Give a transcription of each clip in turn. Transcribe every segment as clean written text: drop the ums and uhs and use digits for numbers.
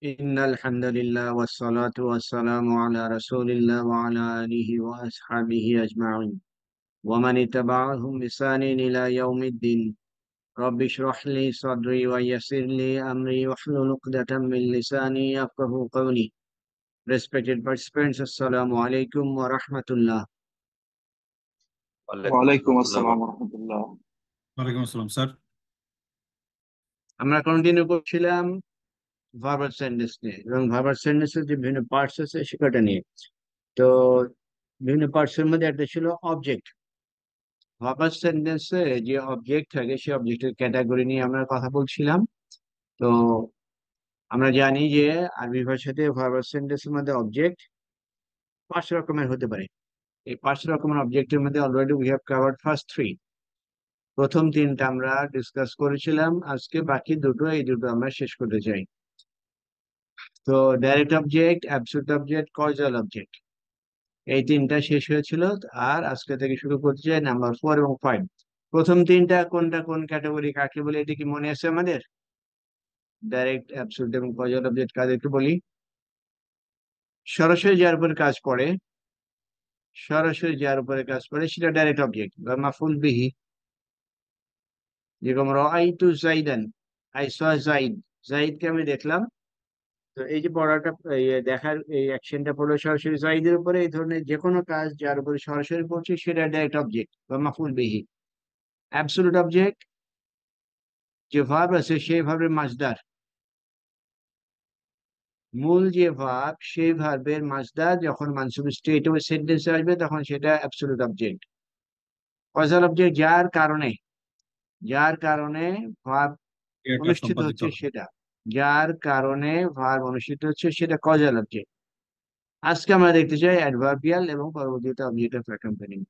إن الحمد لله والصلاة والسلام على رسول الله وعلى آله وأصحابه أجمعين ومن اتبعهم بإحسان إلى يوم الدين. رب اشرح لي صدري ويسر لي أمري واحلل عقدة من لساني يفقهوا قولي. Respected participants, Assalamu alaikum wa rahmatullah. ওয়ালাইকুম ওয়ালাইকুম আসসালাম আসসালাম রহমতুল্লাহ। ওয়ালাইকুম আসসালাম স্যার। আমরা কন্টিনিউ করছিলাম ভার্বাল সেন্টেন্স নিয়ে এবং ভার্বাল সেন্টেন্সের যে বিভিন্ন পার্টস আছে সেটা নিয়ে। তো বিভিন্ন পার্টস এর মধ্যে একটা ছিল অবজেক্ট। ভার্বাল সেন্টেন্সে যে অবজেক্ট থাকে সেই অবজেক্টের ক্যাটাগরি নিয়ে আমরা কথা বলছিলাম। তো আমরা জানি যে আরবি ভাষাতে ভার্বাল সেন্টেন্সের মধ্যে অবজেক্ট 5 রকমের হতে পারে। এই 5 রকমের অবজেক্টের মধ্যে already we have covered first three. প্রথম তিনটা আমরা ডিসকাস করেছিলাম, আজকে বাকি দুটো, এই দুটো আমরা শেষ করতে চাই। তো direct object, absolute object, causal object, এই তিনটা শেষ হয়েছিল। আর আজকে থেকে শুরু করতে চাই নাম্বার 4 এবং 5। প্রথম তিনটা কোনটা কোন ক্যাটাগরি কাকে বলে এটা কি মনে আছে আমাদের? ডাইরেক্ট, অ্যাবসোলিউট এবং কজাল অবজেক্ট কাদেরকে বলি? সরাসরি যার উপরে কাজ করে, সরাসরি যার উপরে কাজ করে সেটা ডাইরেক্ট অবজেক্ট বা মাফুল বিহি। যেরকম রাআইতু যাইদান, আই স যাইদ, যাইদকে আমি দেখলাম। তো এই যে পড়াটা, এই দেখার এই অ্যাকশনটা পড়লো সরাসরি যাইদের উপরে। এই ধরনের যে কোনো কাজ যার উপরে সরাসরি পড়ছে সেটা ডাইরেক্ট অবজেক্ট বা মাফুল বিহি। অ্যাবসোলিউট অবজেক্ট, যে ভার্ব আছে সেই ভার্বের মাসদার, মূল যে ভার্ব সেই ভার্বের মাসদার যখন মানসুব স্টেট ওই সেন্টেন্সে আসবে তখন সেটা অ্যাবসোলিউট অবজেক্ট। কজাল অবজেক্ট, যার কারণে, যার কারণে ভার্ব ক্রিয়াটা অনুষ্ঠিত সম্পাদিত হচ্ছে হয়। সেটা, যার কারণে ভার্ব অনুষ্ঠিত হচ্ছে সেটা কজাল অবজেক্ট। আজকে আমরা দেখতে চাই অ্যাডভার্বিয়াল এবং পরবর্তীতে অবজেক্ট অফ অ্যাকম্পানিং।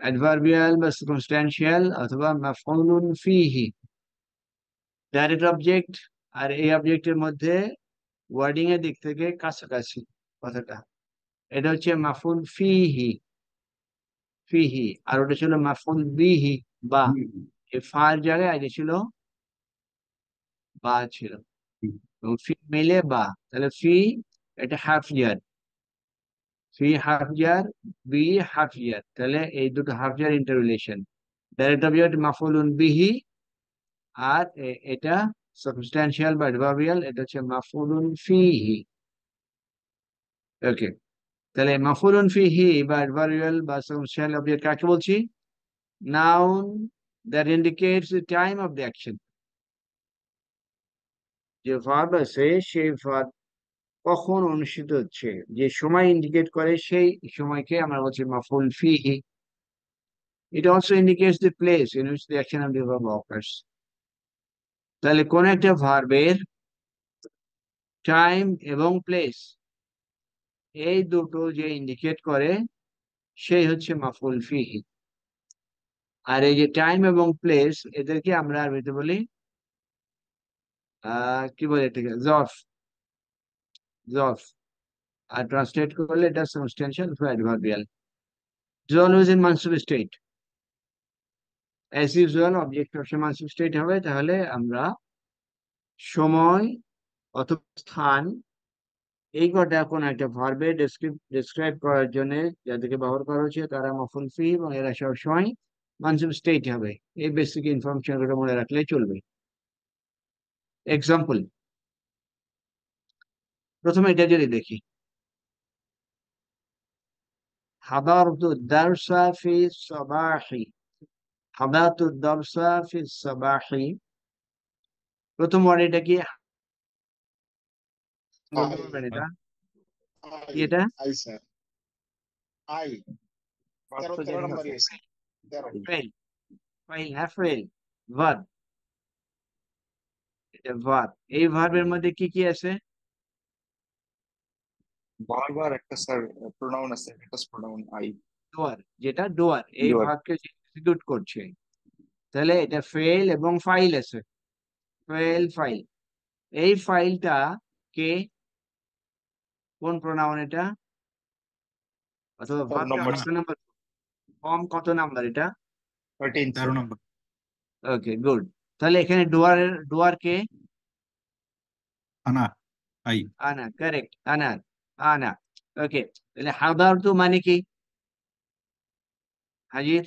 অ্যাডভার্বিয়াল বা সার্কামস্ট্যান্সিয়াল অথবা মাফউলুন ফিহি, ডাইরেক্ট অবজেক্ট। আর এই অবজেক্টের মধ্যে ওয়ার্ডিং এর দিক থেকে কাছাকাছি কথাটা, এটা হচ্ছে মাফুল ফিহি, ফিহি। আর ওটা ছিল মাফুল বিহি, বা। এই ফার জায়গায় আগে ছিল বা ছিল, এবং ফি মিলে বা, তাহলে ফি এটা হাফ ইয়ার, ফি হাফ ইয়ার, বি হাফ ইয়ার, তাহলে এই দুটো হাফ ইয়ার ইন্টার রিলেশন। ডাইরেক্ট অবজেক্ট মাফুলুন বিহি, আর এটা সাবস্ট্যান্সিয়াল বা অ্যাডভার্বিয়াল, এটা হচ্ছে মাফুলুন ফিহি। ওকে, তাহলে মাফুলুন ফিহি বা অ্যাডভার্বিয়াল বা সাবস্ট্যান্সিয়াল অবজেক্ট কাকে বলছি? Noun that indicates the time of the action. যে ভার্ব আছে সেই ভার্ব কখন অনুষ্ঠিত হচ্ছে, যে সময় ইন্ডিকেট করে সেই সময়কে আমরা বলছি মাফুল ফিহি। It also indicates the place in which the action of the verb occurs. তাহলে কোন একটা ভার্বের টাইম এবং প্লেস, এই দুটো যে ইন্ডিকেট করে সেই হচ্ছে মাফুল ফিহি। আর এই যে টাইম এবং প্লেস, এদেরকে আমরা আরবিতে বলি কি বলে এটাকে, জর্ফ, জর্ফ। আর ট্রান্সলেট করলে এটা সাবস্টেন্সিয়াল বা অ্যাডভার্বিয়াল। ইজ অলওয়েজ ইন মানসুব স্টেট। অ্যাজ ইউজুয়াল অবজেক্ট সবসময় মানসুব স্টেট হবে। তাহলে আমরা সময় অথবা স্থান, এই কটা কোন একটা ভার্বে ডেসক্রাইব করার জন্য যাদেরকে ব্যবহার করা হচ্ছে তারা মফুল ফি, এবং এরা সবসময় মানসুব স্টেট হবে। এই বেসিক ইনফরমেশন গুলো মনে রাখলেই চলবে। এক্সাম্পল, প্রথমে এটা যদি দেখি, হাদারতু দারসা ফি সাবাহি, হাদারতু দারসা ফি সাবাহি। প্রথম ওয়ার্ড এটা কি বলতে আই পারবেন? এটা আই কি? এটা আই স্যার, আই 13 নম্বর আছে। 13 ফেল, ফাইল, হ্যাঁ ফেল, ভার্ব। এটা ভার্ব। এই ভার্বের মধ্যে কি কি আছে? বারবার একটা স্যার প্রোনাউন আছে, একটা প্রোনাউন আই। ডোয়ার, যেটা ডোয়ার এই ডুয়ার। ভার্বকে এক্সিকিউট করছে। তাহলে এটা ফেল এবং ফাইল আছে, ফেল ফাইল। এই ফাইলটা কে, কোন প্রোনাউন এটা, অথবা ফর্ম ভার্বটা নম্বর কত নাম্বার, ফর্ম কত নাম্বার এটা? 13 স্যার। 13 নম্বর। ওকে, গুড। তাহলে এখানে ডোয়ার, ডোয়ার কে? আনা আই আনা, কারেক্ট, আনা, আনা। ওকে, তাহলে হাদারতু মানে কি? হাজির।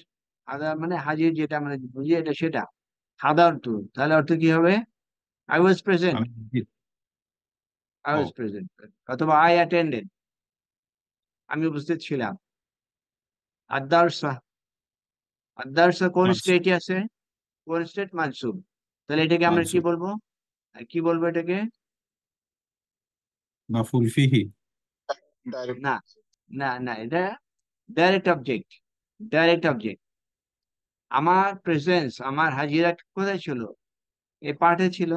হাজার মানে হাজির, যেটা আমরা বুঝি এটা সেটা। হাদারতু তাহলে অর্থ কি হবে? আই ওয়াজ প্রেজেন্ট, আমি আই ও ওয়াজ প্রেজেন্ট। অথবা আই অ্যাটেন্ডেড, আমি উপস্থিত ছিলাম। আদারসা, আদারসা কোন ক্লাস স্টেটে আছে? কোন স্টেট? মানসুব। তাহলে এটাকে আমরা কি মানসুব বলবো? কি বলবো এটাকে? মাফুল ফিহি Direct. না, না, না, এটা ডাইরেক্ট অবজেক্ট, ডাইরেক্ট অবজেক্ট। আমার প্রেজেন্স, আমার হাজিরা কোথায় ছিল? এই পার্টে ছিল,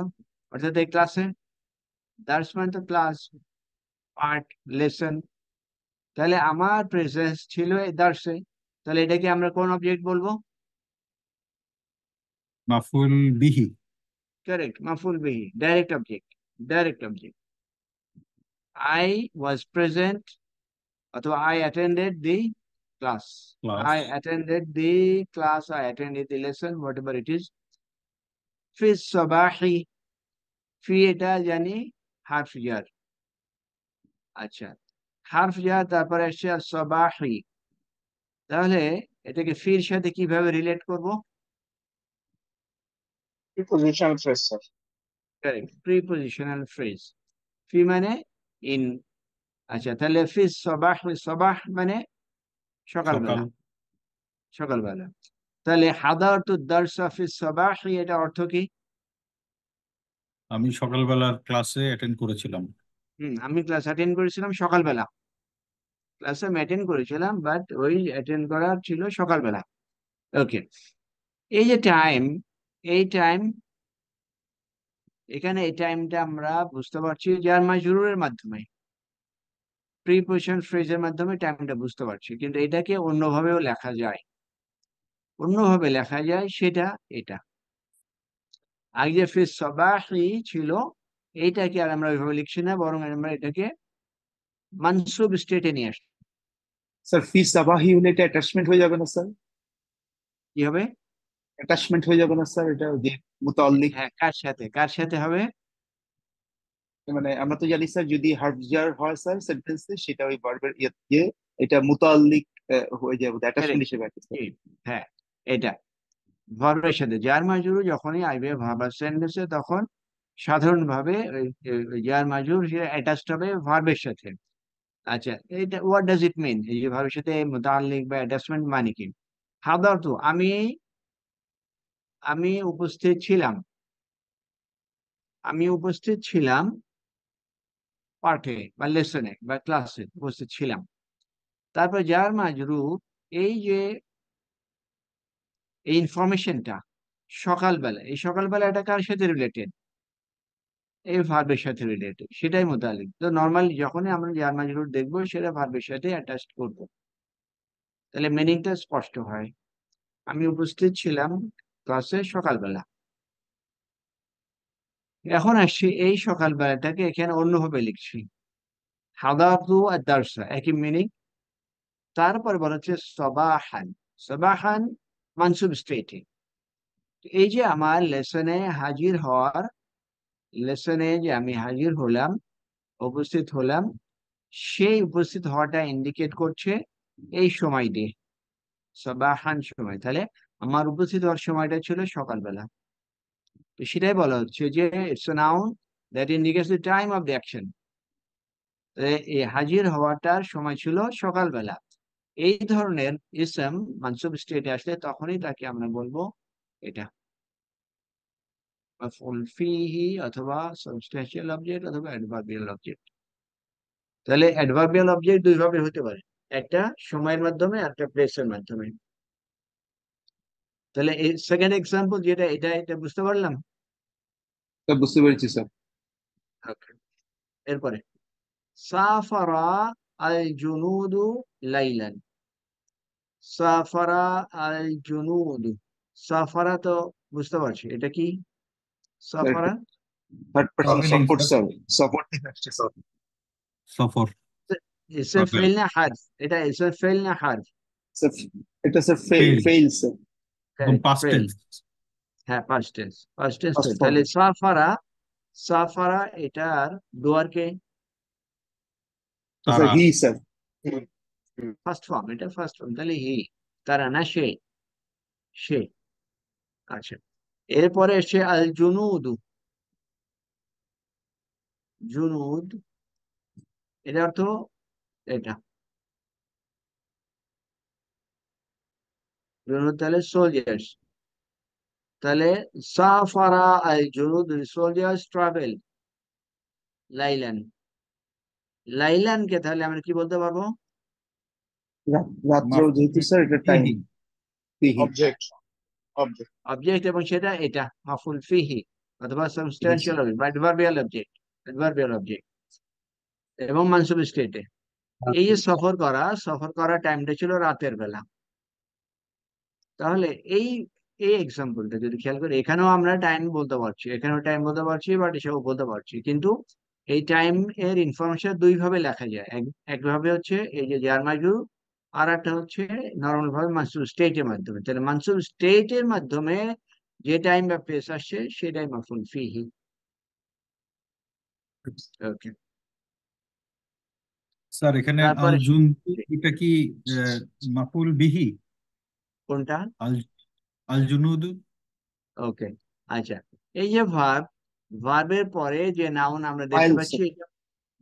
অর্থাৎ এই ক্লাসে। দ্যাটস মানে তো ক্লাস, পার্ট, লেসন। তাহলে আমার প্রেজেন্স ছিল এই দার্সে, তাহলে এটাকে আমরা কোন অবজেক্ট বলবো? মাফুল বিহি কারেক্ট, মাফুল বিহি, direct object, direct object. I was present অথবা I attended the class, class I attended the class, I attended the lesson, whatever it is. ফি সবাহি, ফি এটা জানি হারফ জার। আচ্ছা, হারফ জার, তারপরে আসছে আর সবাহি। তাহলে এটাকে ফির সাথে কিভাবে রিলেট করব? Prepositional phrase, sir. Correct, prepositional phrase. ফি মানে ইন। আচ্ছা, তাহলে ফি সবাহ, সবাহ মানে সকাল সকালবেলা, সকালবেলা। তাহলে হাদারতু দারসা ফি সবাহ, এটা অর্থ কি? আমি সকালবেলার ক্লাসে অ্যাটেন্ড করেছিলাম আমি ক্লাস অ্যাটেন্ড করেছিলাম সকালবেলা। ক্লাস আমি অ্যাটেন্ড করেছিলাম, বাট ওই অ্যাটেন্ড করার ছিল সকালবেলা। ওকে, এই যে টাইম, এই টাইম, এখানে এই টাইমটা আমরা বুঝতে পারছি যার মাজরুরের মাধ্যমে, প্রিপোজিশন ফ্রেজের মাধ্যমে টাইমটা বুঝতে পারছি, কিন্তু এটাকে অন্যভাবেও লেখা যায়। অন্যভাবে লেখা যায় সেটা এটা। আগে যে ফিস সাবাহি ছিল, এইটাকে আর আমরা ওইভাবে লিখছি না, বরং আমরা এটাকে মানসুব স্টেটে নিয়ে আসছি। স্যার ফি সাবাহি হলে এটা অ্যাটাচমেন্ট হয়ে যাবে না স্যার? কি হবে? অ্যাটাচমেন্ট হয়ে যাবে না স্যার, এটা যে মুতাল্লিক? হ্যাঁ, কার সাথে, কার সাথে হবে? মানে আমরা তো জানি স্যার, যদি হার্ফ জার হয় স্যার সেন্টেন্সে, সেটা ওই ভার্বের ইয়ে এটা মুতাল্লিক হয়ে যাবে, অ্যাটাচমেন্ট Correct. হিসেবে আছে স্যার। হ্যাঁ, এটা ভার্বের সাথে, যার মাজরুর যখনই আইবে ভার্ব সেন্টেন্সে, তখন সাধারণভাবে ওই যার মাজরুর সে অ্যাটাচড হবে ভার্বের সাথে। আচ্ছা, এটা হোয়াট ডাজ ইট মিন? এই যে ভার্বের সাথে মুতাল্লিক বা অ্যাটাচমেন্ট মানে কি? হাদারতু, আমি, আমি উপস্থিত ছিলাম, আমি উপস্থিত ছিলাম পাঠে বা লেসনে বা ক্লাসে উপস্থিত ছিলাম। তারপর যার মাজরুর, এই যে এই ইনফরমেশনটা সকালবেলা, এই সকালবেলা এটা কার সাথে রিলেটেড? এই ভার্বের সাথে রিলেটেড, সেটাই মুতাল্লিক। তো নর্মালি যখনই আমরা জার মাজরুর দেখবো, সেটা ভার্বের সাথে অ্যাটাচ করবো, তাহলে মিনিংটা স্পষ্ট হয়। আমি উপস্থিত ছিলাম ক্লাসে সকালবেলা। এখন আসছি এই সকালবেলাটাকে এখানে অন্যভাবে লিখছি, হাদারতু আদ-দারসা, একই মিনিং। তারপরে বলা হচ্ছে সবাহান, সবাহান মানসুব স্টেটে। এই যে আমার লেসনে হাজির হওয়ার, লেসনে যে আমি হাজির হলাম, উপস্থিত হলাম, সেই উপস্থিত হওয়াটা ইন্ডিকেট করছে এই সময় দিয়ে, সাবাহান সময়। তাহলে আমার উপস্থিত হওয়ার সময়টা ছিল সকালবেলা। তো সেটাই বলা হচ্ছে যে it's a noun that indicates the time of the action. এই হাজির হওয়াটার সময় ছিল সকালবেলা। এই ধরনের ইসম মানসুব স্টেটে আসলে তখনই তাকে আমরা বলবো এটা মাফউল ফিহি অথবা সাবস্ট্যান্সিয়াল অবজেক্ট অথবা অ্যাডভার্বিয়াল অবজেক্ট। তাহলে অ্যাডভার্বিয়াল অবজেক্ট দুই ভাবে হতে পারে, একটা সময়ের মাধ্যমে, একটা প্লেসের মাধ্যমে। তাহলে এই সেকেন্ড এক্সাম্পল যেটা, এটা এটা বুঝতে পারলাম। স্যার বুঝতে পেরেছি স্যার। Okay. এরপরে সাফারা আল জুনুদু লাইলান, সাফারা আল জুনুদু, সাফারা তো বুঝতে পারছি, এটা কি? স্যার সাফারা third person travelling support sir sir, support থেকে আসছে স্যার। সফর ইসম ট্রাভেল ফেল না হারফ? এটা ইসম ফেল না হারফ? স্যার এটা স্যার ফেল ফেল স্যার। এবং কারেক্ট, পাস্ট ফেল। টেন্স হ্যাঁ, past tense, past tense. First form. তাহলে সাফারা, সাফারা এটার ডুয়ার কে স্যার তারা হি স্যার ফার্স্ট ফর্ম, এটা ফার্স্ট ফর্ম, তাহলে হি। তারা না সে, সে। আচ্ছা, এরপরে এসছে আল জুনুদু। জুনুদ এর অর্থ এটা, জুনুদ তাহলে সোলজার্স। তাহলে সাফারা আল জুনুদ, সোলজার্স ট্রাভেল লাইলান। লাইলানকে তাহলে আমরা কি বলতে পারবো? রাত্র যেহেতু মাফউল স্যার এটা টাইম বিহি ফিহি অবজেক্ট অবজেক্ট অবজেক্ট, এবং সেটা এটা মাফুল ফিহি অথবা সাবস্টেনশিয়াল অবজেক্ট বা অ্যাডভার্বিয়াল অবজেক্ট, অ্যাডভার্বিয়াল অবজেক্ট এবং মানসুব স্টেটে। এই যে সফর করা, সফর করা টাইমটা ছিল রাতের বেলা। তাহলে এই এই এক্সাম্পলটা যদি খেয়াল করি, এখানেও আমরা টাইম বলতে পারছি, এখানেও টাইম বলতে পারছি, বাট এসবও বলতে পারছি, কিন্তু এই টাইম এর ইনফরমেশন দুই ভাবে লেখা যায়। একভাবে হচ্ছে এই যে জার মাজরুর, আর একটা হচ্ছে নর্মাল ভাবে মানসুব স্টেটের মাধ্যমে। তাহলে মানসুব স্টেটের মাধ্যমে যে টাইম বা প্লেস আসছে সেটাই মাফুল ফিহি। ওকে, স্যার এখানে আল তারপরে জুন, এটা কি মাফউল বিহি? কোনটা? আল আল জুনুদ। ওকে, আচ্ছা, এই যে ভার্ব, ভার্বের পরে যে নাউন আমরা দেখতে ফাইল পাচ্ছি স্যার এটা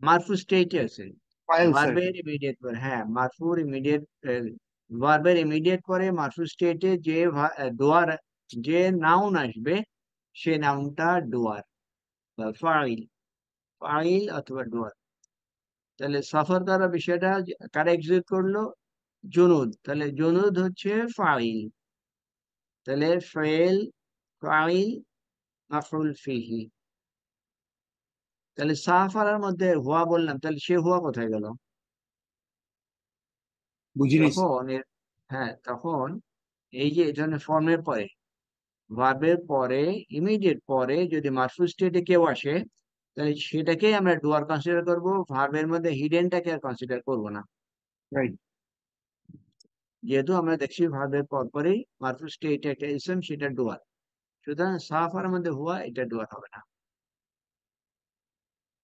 মারফু স্টেটে আছে। ফাইল স্যার ভার্বের ইমিডিয়েট পরে, হ্যাঁ, মারফুর ইমিডিয়েট, ভার্বের ইমিডিয়েট পরে মারফু স্টেটে যে ডুয়ার, যে নাউন আসবে সে নাউনটা ডুয়ার বা ফাইল, ফাইল অথবা ডুয়ার। তাহলে সফর করার বিষয়টা কারা এক্সিকিউট করলো? জুনুদ। তাহলে জুনুদ হচ্ছে ফাইল, তাহলে ফেল, ফাইল, মাফউল ফিহি। তাহলে সাফারার মধ্যে হুয়া বললাম, তাহলে সে হুয়া কোথায় গেল? বুঝিনি স্যার তখন হ্যাঁ, তখন এই যে এই ধরনের ফর্মের পরে, ভার্বের পরে, ইমিডিয়েট পরে যদি মারফু স্টেটে কেউ আসে, তাহলে সেটাকেই আমরা ডুয়ার কনসিডার করব, ভার্বের মধ্যে হিডেনটাকে আর কনসিডার করব না। রাইট যেহেতু আমরা দেখছি ভার্বের পর পরেই মারফু স্টেটে একটা ইসম, সেটা ডুয়ার, সুতরাং সাফার মধ্যে হুয়া, এটা ডুয়ার হবে না।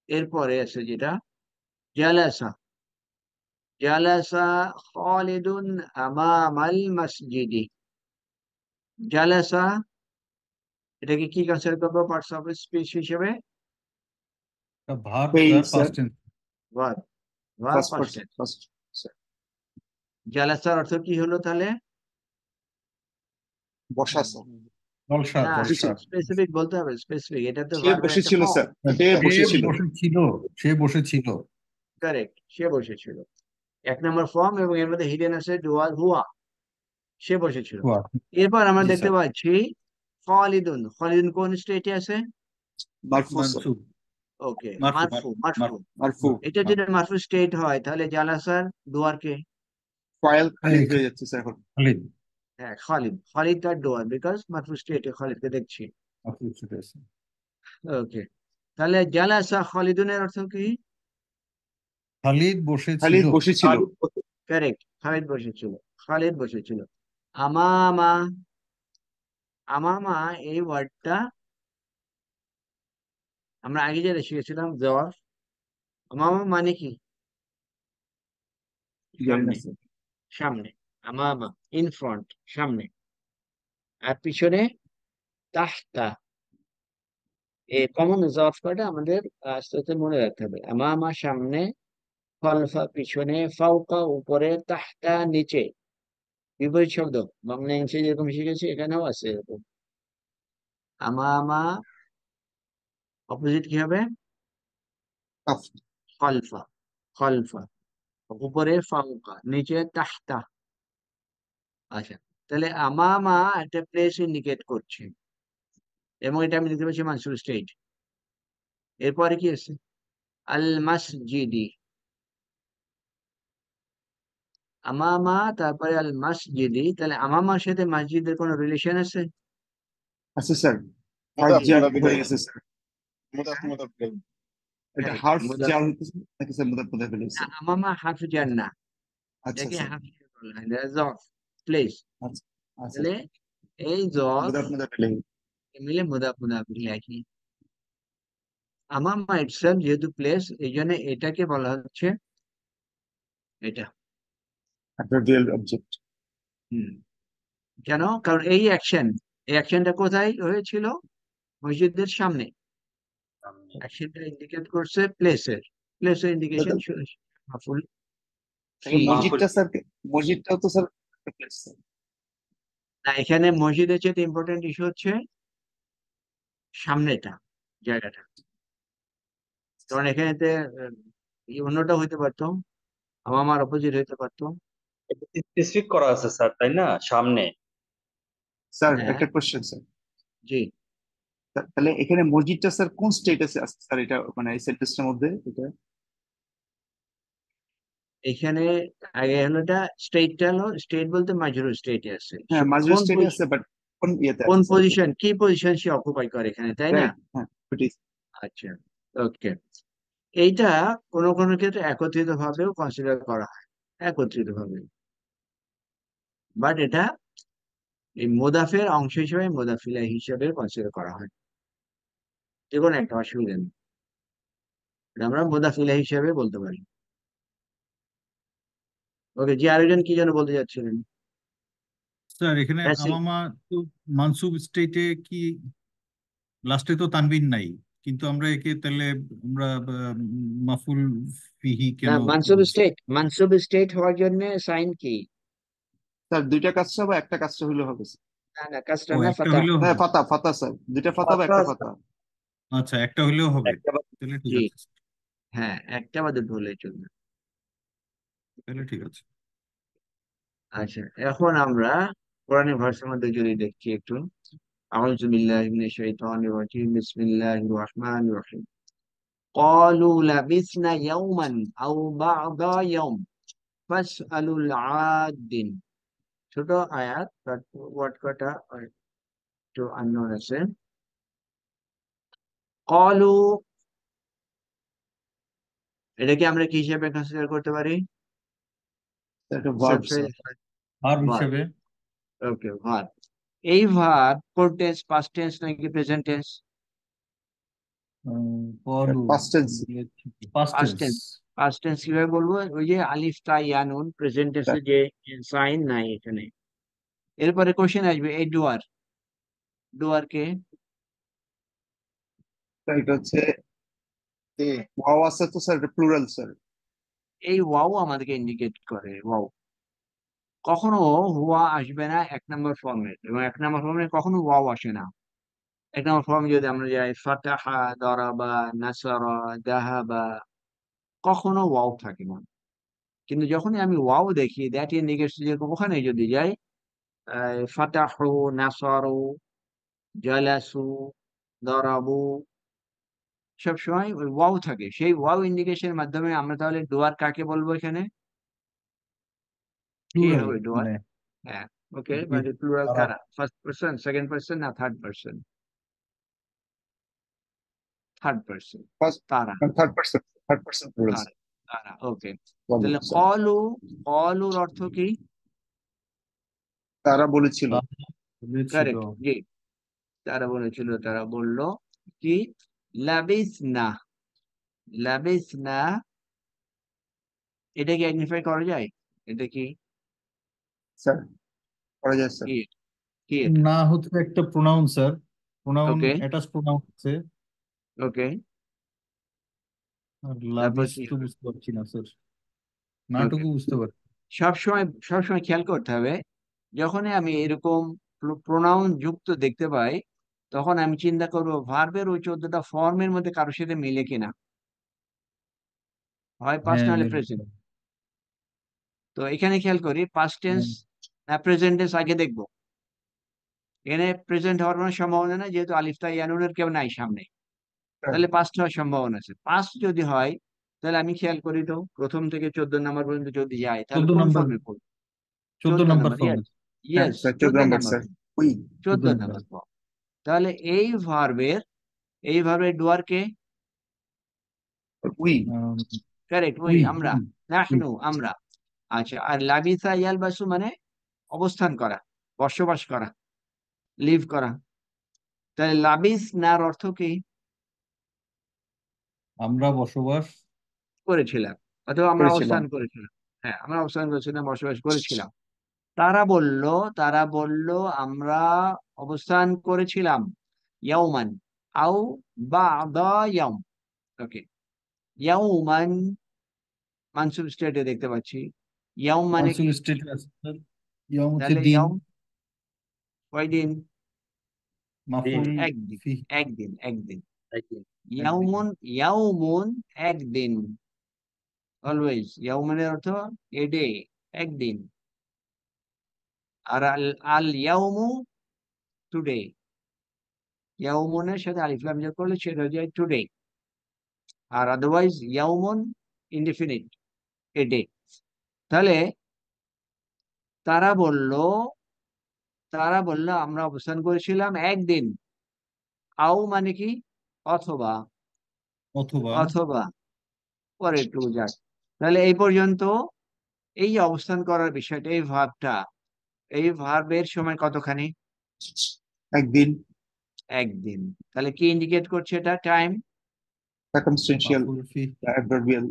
এরপরে আছে যেটা জালাসা। জালাসা খালিদুন আমামাল মসজিদি। জালাসা এটাকে কি কনসিডার করবো পার্টস অফ স্পিচ হিসেবে? ভার্ব ফেইল sir sir past tense. Verb, verb first past person tense. First sir জালাসার অর্থ কি হলো তাহলে? বসা স্যার জলসা না, জলসা। স্পেসিফিক বলতে হবে, স্পেসিফিক, এটা তো সে ভার্বের একটা বসেছিল ফর্ম। স্যার সে সে বসেছিল বসেছিল, সে বসেছিল। কারেক্ট, সে বসেছিল, এক নম্বর ফর্ম, এবং এর মধ্যে হিডেন আছে ডুয়ার হুয়া, সে বসেছিল। হুয়া। এরপর আমরা জি দেখতে স্যার পাচ্ছি খালিদুন। খালিদুন কোন স্টেটে আছে? মারফু স্যার মানসুব, ওকে, মারফু মারফু, মারফু। মারফু এটা যদি মারফু স্টেট হয় তাহলে জালাসার ডুয়ার কে? ফাইল খালিদ হয়ে যাচ্ছে স্যার এখন খালিদ। হ্যাঁ, খালিদ, খালিদ তার ডুয়ার, বিকজ মারফু স্টেটে খালিদকে দেখছি। মাফউল ছুটে আছে। ওকে, তাহলে জালাসা খালিদুনের অর্থ কি? খালিদ বসেছিল। খালিদ বসেছিল কারেক্ট, খালিদ বসেছিল, খালিদ বসেছিল। আমামা, আমামা এই ওয়ার্ডটা আমরা আগে যেটা শিখেছিলাম জবাব, আমামা মানে কি? জানি না সামনে, স্যার সামনে, আমামা ইন ফ্রন্ট, সামনে। আর পিছনে তাহতা। এই কমন জবাব কয়টা আমাদের আস্তে আস্তে মনে রাখতে হবে। আমামা সামনে, খলফা পিছনে, ফাওকা উপরে, তাহতা নিচে। বিপরীত শব্দ বাংলা ইংরেজি যেরকম শিখেছি এখানেও আছে এরকম। আমামা অপোজিট কি হবে? টাফ খলফা, খলফা উপরে, ফাওকা নিচে, তাহতা। আচ্ছা, তাহলে আমামা একটা প্লেস ইন্ডিকেট করছে, এবং এটা আমি লিখতে পারছি মানসুর স্টেট। এরপরে কি আছে? আল মসজিদি, আমামা তারপরে আল মসজিদি, তাহলে আমামার সাথে মসজিদের কোনো রিলেশন আছে? আচ্ছা স্যার হার্ফ মুদাফ জার মুদাফ হয়ে ইলাইহি গেছে স্যার মুদাফ মুদাফ ইলাইহি এটা কারেক্ট, হার্ফ মুদাফ। জার হইতেছে নাকি স্যার মুদাফ মুদাফ ইলাইহি না, স্যার আমামা হারফ জার না, আচ্ছা এটাকে স্যার হারফ জার বলা হয় না, জফ, প্লেস। আচ্ছা আচ্ছা তাহলে স্যার। এই জফ মুদাফ মুদাফ ইলাইহি মিলে মুদাফ মুদাফ ইলাইহি। আমামা ইটসেলফ যেহেতু প্লেস, এই জন্য এটাকে বলা হচ্ছে এটা। Adverbial object. হুম। কেন? কারণ এই অ্যাকশনটা কোথায় হয়েছিল? মসজিদের সামনে। অ্যাকশনটা ইন্ডিকেট করছে প্লেসের ইন্ডিকেশন মাফুল ফি। মসজিদটা স্যার, মসজিদটাও তো স্যার একটা প্লেস। না, এখানে মসজিদের চেয়ে ইম্পর্টেন্ট ইস্যু হচ্ছে সামনেটা, জায়গাটা। কারণ এখানেতে অন্যটা হইতে পারতো, আমার অপোজিট হইতে পারতো। স্পেসিফিক করা আছে স্যার, তাই না? সামনে। স্যার হ্যাঁ, একটা কোশ্চেন স্যার, জি। তাহলে এখানে মসজিদটা স্যার কোন স্টেটাসে আছে স্যার, এটা মানে এই সেন্টেন্সটার মধ্যে এটা? এখানে আগে হলোটা স্টেটটা হলো, স্টেট বলতে মাজরুর স্টেটে আছে। হ্যাঁ মাজুর কোন স্টেটে আছে, বাট কোন ইয়েতে কোন আছে স্যার এটা? পজিশন, কি পজিশন সে অকুপাই করে এখানে, তাই না? রাইট, হ্যাঁ ওটাই। আচ্ছা, ওকে। এইটা কোনো কোনো ক্ষেত্রে একত্রিত ভাবেও কনসিডার করা হয়, একত্রিত ভাবে। বাট এটা এই মোদাফের অংশ হিসেবে, মোদাফিলা হিসেবে কনসিডার করা হয়, যে কোনো একটা অসুবিধা নেই। এটা আমরা মোদাফিলা হিসেবে বলতে পারি। ওকে, জি, আরেকজন কি যেন বলতে যাচ্ছিলেন? স্যার এখানে Passive। আমামা তো মানসুব স্টেটে কি লাস্টে তো তানবিন নাই, কিন্তু আমরা একে তাহলে আমরা মাফুল ফিহি না, কেন বলছি? মানসুব স্টেট হওয়ার জন্য সাইন কি? স্যার দুইটা কাজটা বা একটা কাজটা হইলে হবে স্যার? না না, কাজটা ও না, একটা ফাতা। হইলেও হ্যাঁ হবে। ফাতা, ফাতা স্যার, দুইটা ফাতা বা একটা ফাতা। আচ্ছা, একটা হইলেও হবে, একটা তাহলে ঠিক জি, আছে। হ্যাঁ, একটা বা দুটো হলেই চলবে। তাহলে ঠিক আছে। আচ্ছা, এখন আমরা কোরআনের ভার্সের মধ্যে যদি দেখি একটু। আউযু বিল্লাহি মিনাশ শাইতানির রাজিম, বিসমিল্লাহির রহমানির রহিম। قالوا لبثنا يوما أو بعض يوم فاسألوا العادين। ছোট আয়াত, বাট ওয়ার্ড কটা একটু আননোন আছে। قالوا, এটাকে আমরা কি হিসেবে কনসিডার করতে পারি? স্যার এটা ভার্ব স্যার। আর ভার্ব। হিসেবে ওকে, ভার্ব। এই ভার্ব কোন টেন্স, পাস্ট টেন্স নাকি প্রেজেন্ট টেন্স? কলু past tense. Past past tense. Tense. Past tense কিভাবে বলবো? ওই যে আলিফ তা ইয়া নুন, প্রেজেন্ট টেন্সে যে সাইন নাই এখানে। এরপরে কোশ্চেন আসবে, এই ডুয়ার, ডুয়ার কে? এটা হচ্ছে ওয়াও আছে তো স্যার, এটা প্লুরাল স্যার। এই ওয়াও আমাদেরকে ইন্ডিকেট করে, ওয়াও। কখনো হুয়া আসবে না এক নম্বর ফর্মে, এবং এক নম্বর ফর্মে কখনো ওয়াও আসে না। এক নম্বর ফর্মে যদি আমরা যাই, ফাতাহা, দরাবা, নাসারা, দাহাবা, কখনো ওয়াও থাকে না। কিন্তু যখনই আমি ওয়াও দেখি, দ্যাট ইন্ডিকেটস যে ওখানে যদি যাই, ফাতাহু, নাসারু, জালাসু, দরাবু, সবসময় ওই ওয়াও থাকে। সেই ওয়াও ইন্ডিকেশনের মাধ্যমে আমরা তাহলে ডুয়ার কাকে বলবো এখানে? কে প্লুরাল হবে ডুয়ার? মানে হ্যাঁ, ওকে, যে মানে প্লুরাল তারা। কারা? ফার্স্ট পারসন, সেকেন্ড পারসন, না third person? Third person. First তারা, মানে third person, third person plural তারা, তারা, ওকে। তাহলে স্যার। কলু, কলুর অর্থ কি? তারা বলেছিল। তারা বলেছিল। কারেক্ট, জি। তারা বলেছিল, তারা বলল কি? লাবিস না, লাবিস না। এটা কি আইডেন্টিফাই করা যায়? এটা কি? স্যার করা যায় স্যার। কি কি এটা? না হচ্ছে একটা প্রোনাউন স্যার, প্রোনাউন ওকে, অ্যাটাচ প্রোনাউন আছে। ওকে। আর তারপর লাবিস কি তো হবে? বুঝতে পারছি না স্যার, ওকে, নাটকও বুঝতে পারছি। সবসময় সবসময় খেয়াল করতে হবে, যখনই আমি এরকম প্রোনাউন যুক্ত দেখতে পাই, তখন আমি চিন্তা করবো ভার্বের ওই 14টা ফর্মের মধ্যে কারোর সাথে মিলে কিনা, হয় পাস্ট হ্যাঁ নাহলে মিল। প্রেজেন্ট। তো এখানে খেয়াল করি, পাস্ট টেন্স না প্রেজেন্ট টেন্স আগে দেখবো। এখানে প্রেজেন্ট হওয়ার কোনো সম্ভাবনা নাই, যেহেতু আলিফ তাই ইয়ানুনের কেউ নাই সামনে। তাহলে পাস্ট হওয়ার সম্ভাবনা আছে। পাস্ট যদি হয়, তাহলে আমি খেয়াল করি তো প্রথম থেকে 14 নাম্বার পর্যন্ত যদি যাই, তাহলে 14 কোন নাম্বার, ফর্মে পড়বে? 14 14 নাম্বার নাম্বার, ফর্ম ইয়েস, আছে। হ্যাঁ yes, sir 14 14 number number sir. Form, we. 14 14 number number. Form. তাহলে এই ভার্বের ডুয়ার কে? উই। কারেক্ট, ওই উই আমরা, উই। নাহনু আমরা। আচ্ছা, আর লাবিসা ইয়ালবাসু মানে অবস্থান করা, বসবাস করা, লিভ করা। তাহলে লাবিস নার অর্থ কি? আমরা বসবাস করেছিলাম, অথবা আমরা করেছিলাম। অবস্থান করেছিলাম। হ্যাঁ, আমরা অবস্থান করেছিলাম, বসবাস করেছিলাম। তারা বলল আমরা অবস্থান করেছিলাম ইয়াউমান আও বা'দা ইয়াউম। ওকে, ইয়াউমান মানসুব স্টেটে দেখতে পাচ্ছি। ইয়াউম মানে মানসুব কি? স্টেটে আছে স্যার। ইয়াম হচ্ছে তাহলে দিন, ইয়াউম কয়দিন? মাফুল একদিন, ফি। একদিন, একদিন। একদিন। ইয়াউমুন, ইয়াউমুন একদিন। অলওয়েজ ইয়াউমানের অর্থ এ ডে, একদিন। আর আল আল ইয়াউমু টুডে। ইয়াউমুনের সাথে আলিফ লাম যোগ করলে সেটা হয়ে যায় টুডে। আর আদারওয়াইজ ইয়াউমুন ইনডিফিনিট, এ ডে। তাহলে তারা বলল তারা বলল আমরা অবস্থান করেছিলাম একদিন। আও মানে কি? অথবা, অথবা অথবা পরে একটু যাক। তাহলে এই পর্যন্ত এই যে অবস্থান করার বিষয়টা, এই ভাবটা, এই ভার্বের সময় কতখানি? একদিন। একদিন। তাহলে কি ইন্ডিকেট করছে এটা? টাইম, সার্কামস্টেন্সিয়াল মাফুল ফি। অ্যাডভার্বিয়াল।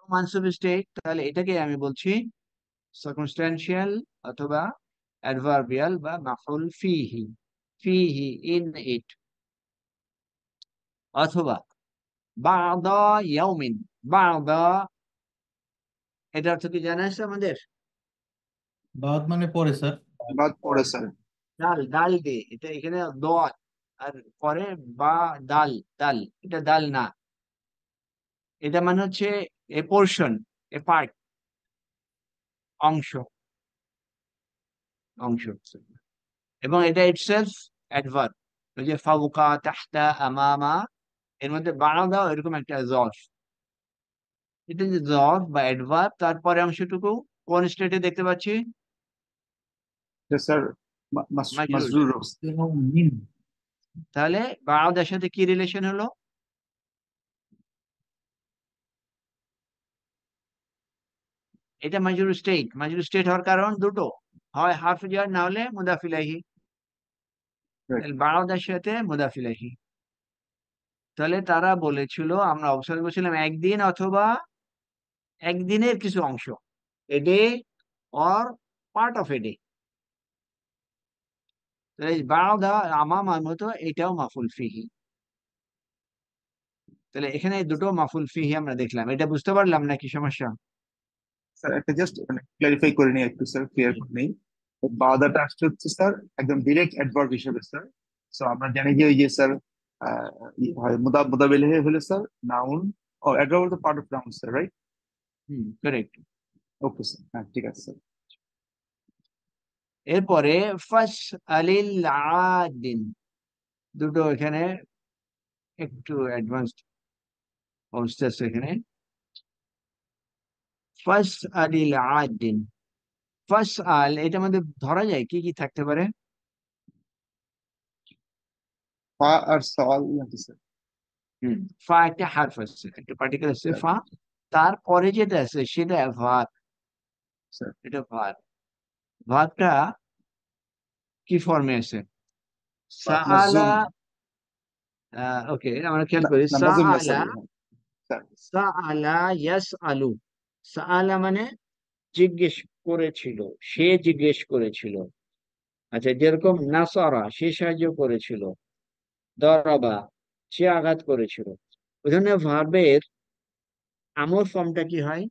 মানসুব স্টেট। তাহলে এটাকে আমি বলছি সার্কামস্ট্যান্সিয়াল অথবা অ্যাডভার্বিয়াল বা মাফউল ফিহি। ফিহি, ইন ইট। অথবা বা'দা ইয়াউমিন। বা'দা, এটা অর্থ কি জানা আছে আমাদের? বাদ মানে পরে স্যার। বাদ পড়ে স্যার। ডাল, ডাল দিয়ে, এটা এখানে দোয়াত, আর পরে বা দাল। দাল, এটা দাল না, এটা মানে হচ্ছে এ পোর্শন, এ পার্ট, অংশ, অংশ। এবং এটা ইটসেলফ অ্যাডভার্ব। ওই যে ফাওকা, তাহতা, আমামা, এর মধ্যে বা'দা এরকম একটা জর্ফ। এটা যে জর্ফ বা অ্যাডভার্ব, তারপরে অংশটুকু কোন স্টেটে দেখতে পাচ্ছি? স্যার মাজরুর। মাজরুর। মিন। তাহলে বা'দার সাথে কি রিলেশন হলো? এটা মাজরুর স্টেট। মাজরুর স্টেট হওয়ার কারণ দুটো, হয় হারফ জার, না হলে মুদাফ ইলাইহি। তাহলে বা'দার সাথে মুদাফ ইলাইহি। তাহলে তারা বলেছিল আমরা অবস্থান করছিলাম একদিন অথবা একদিনের কিছু অংশ, a day or part of A day. তাহলে বা'দা আমামার মতো এটাও মাফুল ফিহি। তাহলে এখানে দুটো মাফুল ফিহি আমরা দেখলাম। এটা বুঝতে পারলাম নাকি সমস্যা? স্যার একটা জাস্ট মানে ক্লারিফাই করে নিই একটু স্যার, ক্লিয়ার করে নিই। বাদাটা আসছে হচ্ছে স্যার একদম ডিরেক্ট অ্যাডভার্ব হিসেবে স্যার। সো আমরা জানি যে ওই যে স্যার হয় মুদাফ ইলাইহি হলে স্যার নাউন, ও অ্যাডভার্ব হলো part of noun sir, right? Correct. Okay sir, হ্যাঁ ঠিক আছে স্যার। এরপরে ফাস আলিল আদিন, দুটো এখানে একটু অ্যাডভান্সড অবস্থা আছে এখানে। ফাস আলিল আদিন, ফাস আল, এটার মধ্যে ধরা যায় কি কি থাকতে পারে? ফা আর সওয়াল নাকি স্যার? ফা একটা হারফ আছে, একটা পার্টিকেল আছে স্যার ফা, তারপরে যেটা আছে সেটা ভার্ব। স্যার এটা ভার্ব। ভার্বটা কি ফর্মে আছে? সাআলা। মাজুম। ওকে, আমরা খেয়াল না করি না, মাজুম না সাআলা। স্যার, হ্যাঁ স্যার। সাআলা ইয়াসআলু। সাআলা মানে জিজ্ঞেস করেছিল, সে জিজ্ঞেস করেছিল। আচ্ছা, যেরকম নাসারা, সে সাহায্য করেছিল। দরাবা, সে আঘাত করেছিল। ওই ধরনের ভার্বের আমর ফর্মটা কি হয়?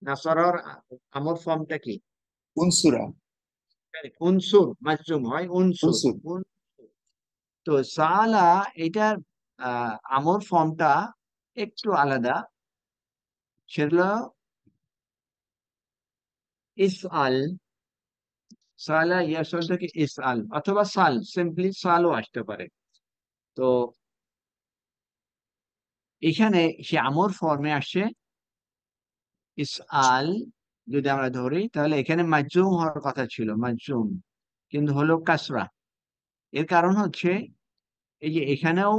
নাসারার আমর ফর্মটা কি? উনসুরা। উনসুর, মাজজুম হয় উনসুর। উনসুর। তো সালা, এটার আমর ফর্মটা একটু আলাদা। সেগুলো ইসআল। সালা ইয়াসল থেকে ইসআল, অথবা সাল, সিম্পলি সালও আসতে পারে। তো এখানে সে আমর ফর্মে আসছে ইসআল। যদি আমরা ধরি তাহলে এখানে মাজজুম হওয়ার কথা ছিল, মাজজুম, কিন্তু হলো কাসরা। এর কারণ হচ্ছে এই যে এখানেও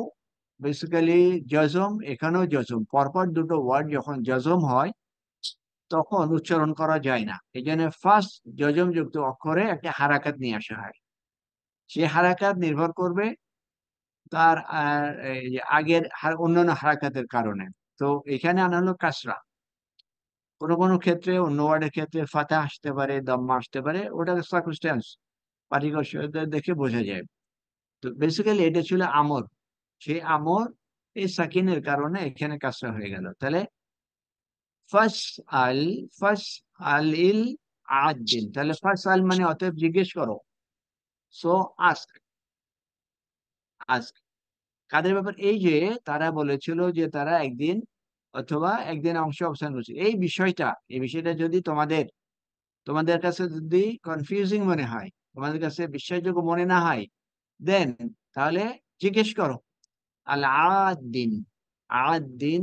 বেসিক্যালি জজম, এখানেও জজম, পরপর দুটো ওয়ার্ড যখন জজম হয় তখন উচ্চারণ করা যায় না। এই জন্য ফার্স্ট জজম যুক্ত অক্ষরে একটা হারাকাত নিয়ে আসা হয়। সে হারাকাত নির্ভর করবে তার এই যে আগের অন্যান্য হারাকাতের কারণে। তো এখানে আনা হলো কাসরা। কোনো কোনো ক্ষেত্রে অন্য ওয়ার্ডের ক্ষেত্রে ফাতা আসতে পারে, দম্মা আসতে পারে, ওটা সার্কমস্ট্যান্স পারিপার্শ্বিকতা দেখে বোঝা যায়। তো বেসিক্যালি এটা ছিল আমর, সেই আমর এই সাকিনের কারণে এখানে কাসরা হয়ে গেল। তাহলে ফাস আল, ফাস আল ইল আদিন, তাহলে ফাস আল মানে অতএব জিজ্ঞেস করো। সো আস্ক, আস্ক কাদের ব্যাপার? এই যে তারা বলেছিল যে তারা একদিন অথবা একদিন অংশ অবস্থান করছে, এই বিষয়টা যদি তোমাদের কাছে যদি কনফিউজিং মনে হয়, তোমাদের কাছে বিশ্বাসযোগ্য মনে না হয়, দেন তাহলে জিজ্ঞেস করো। আল আদিন, আদিন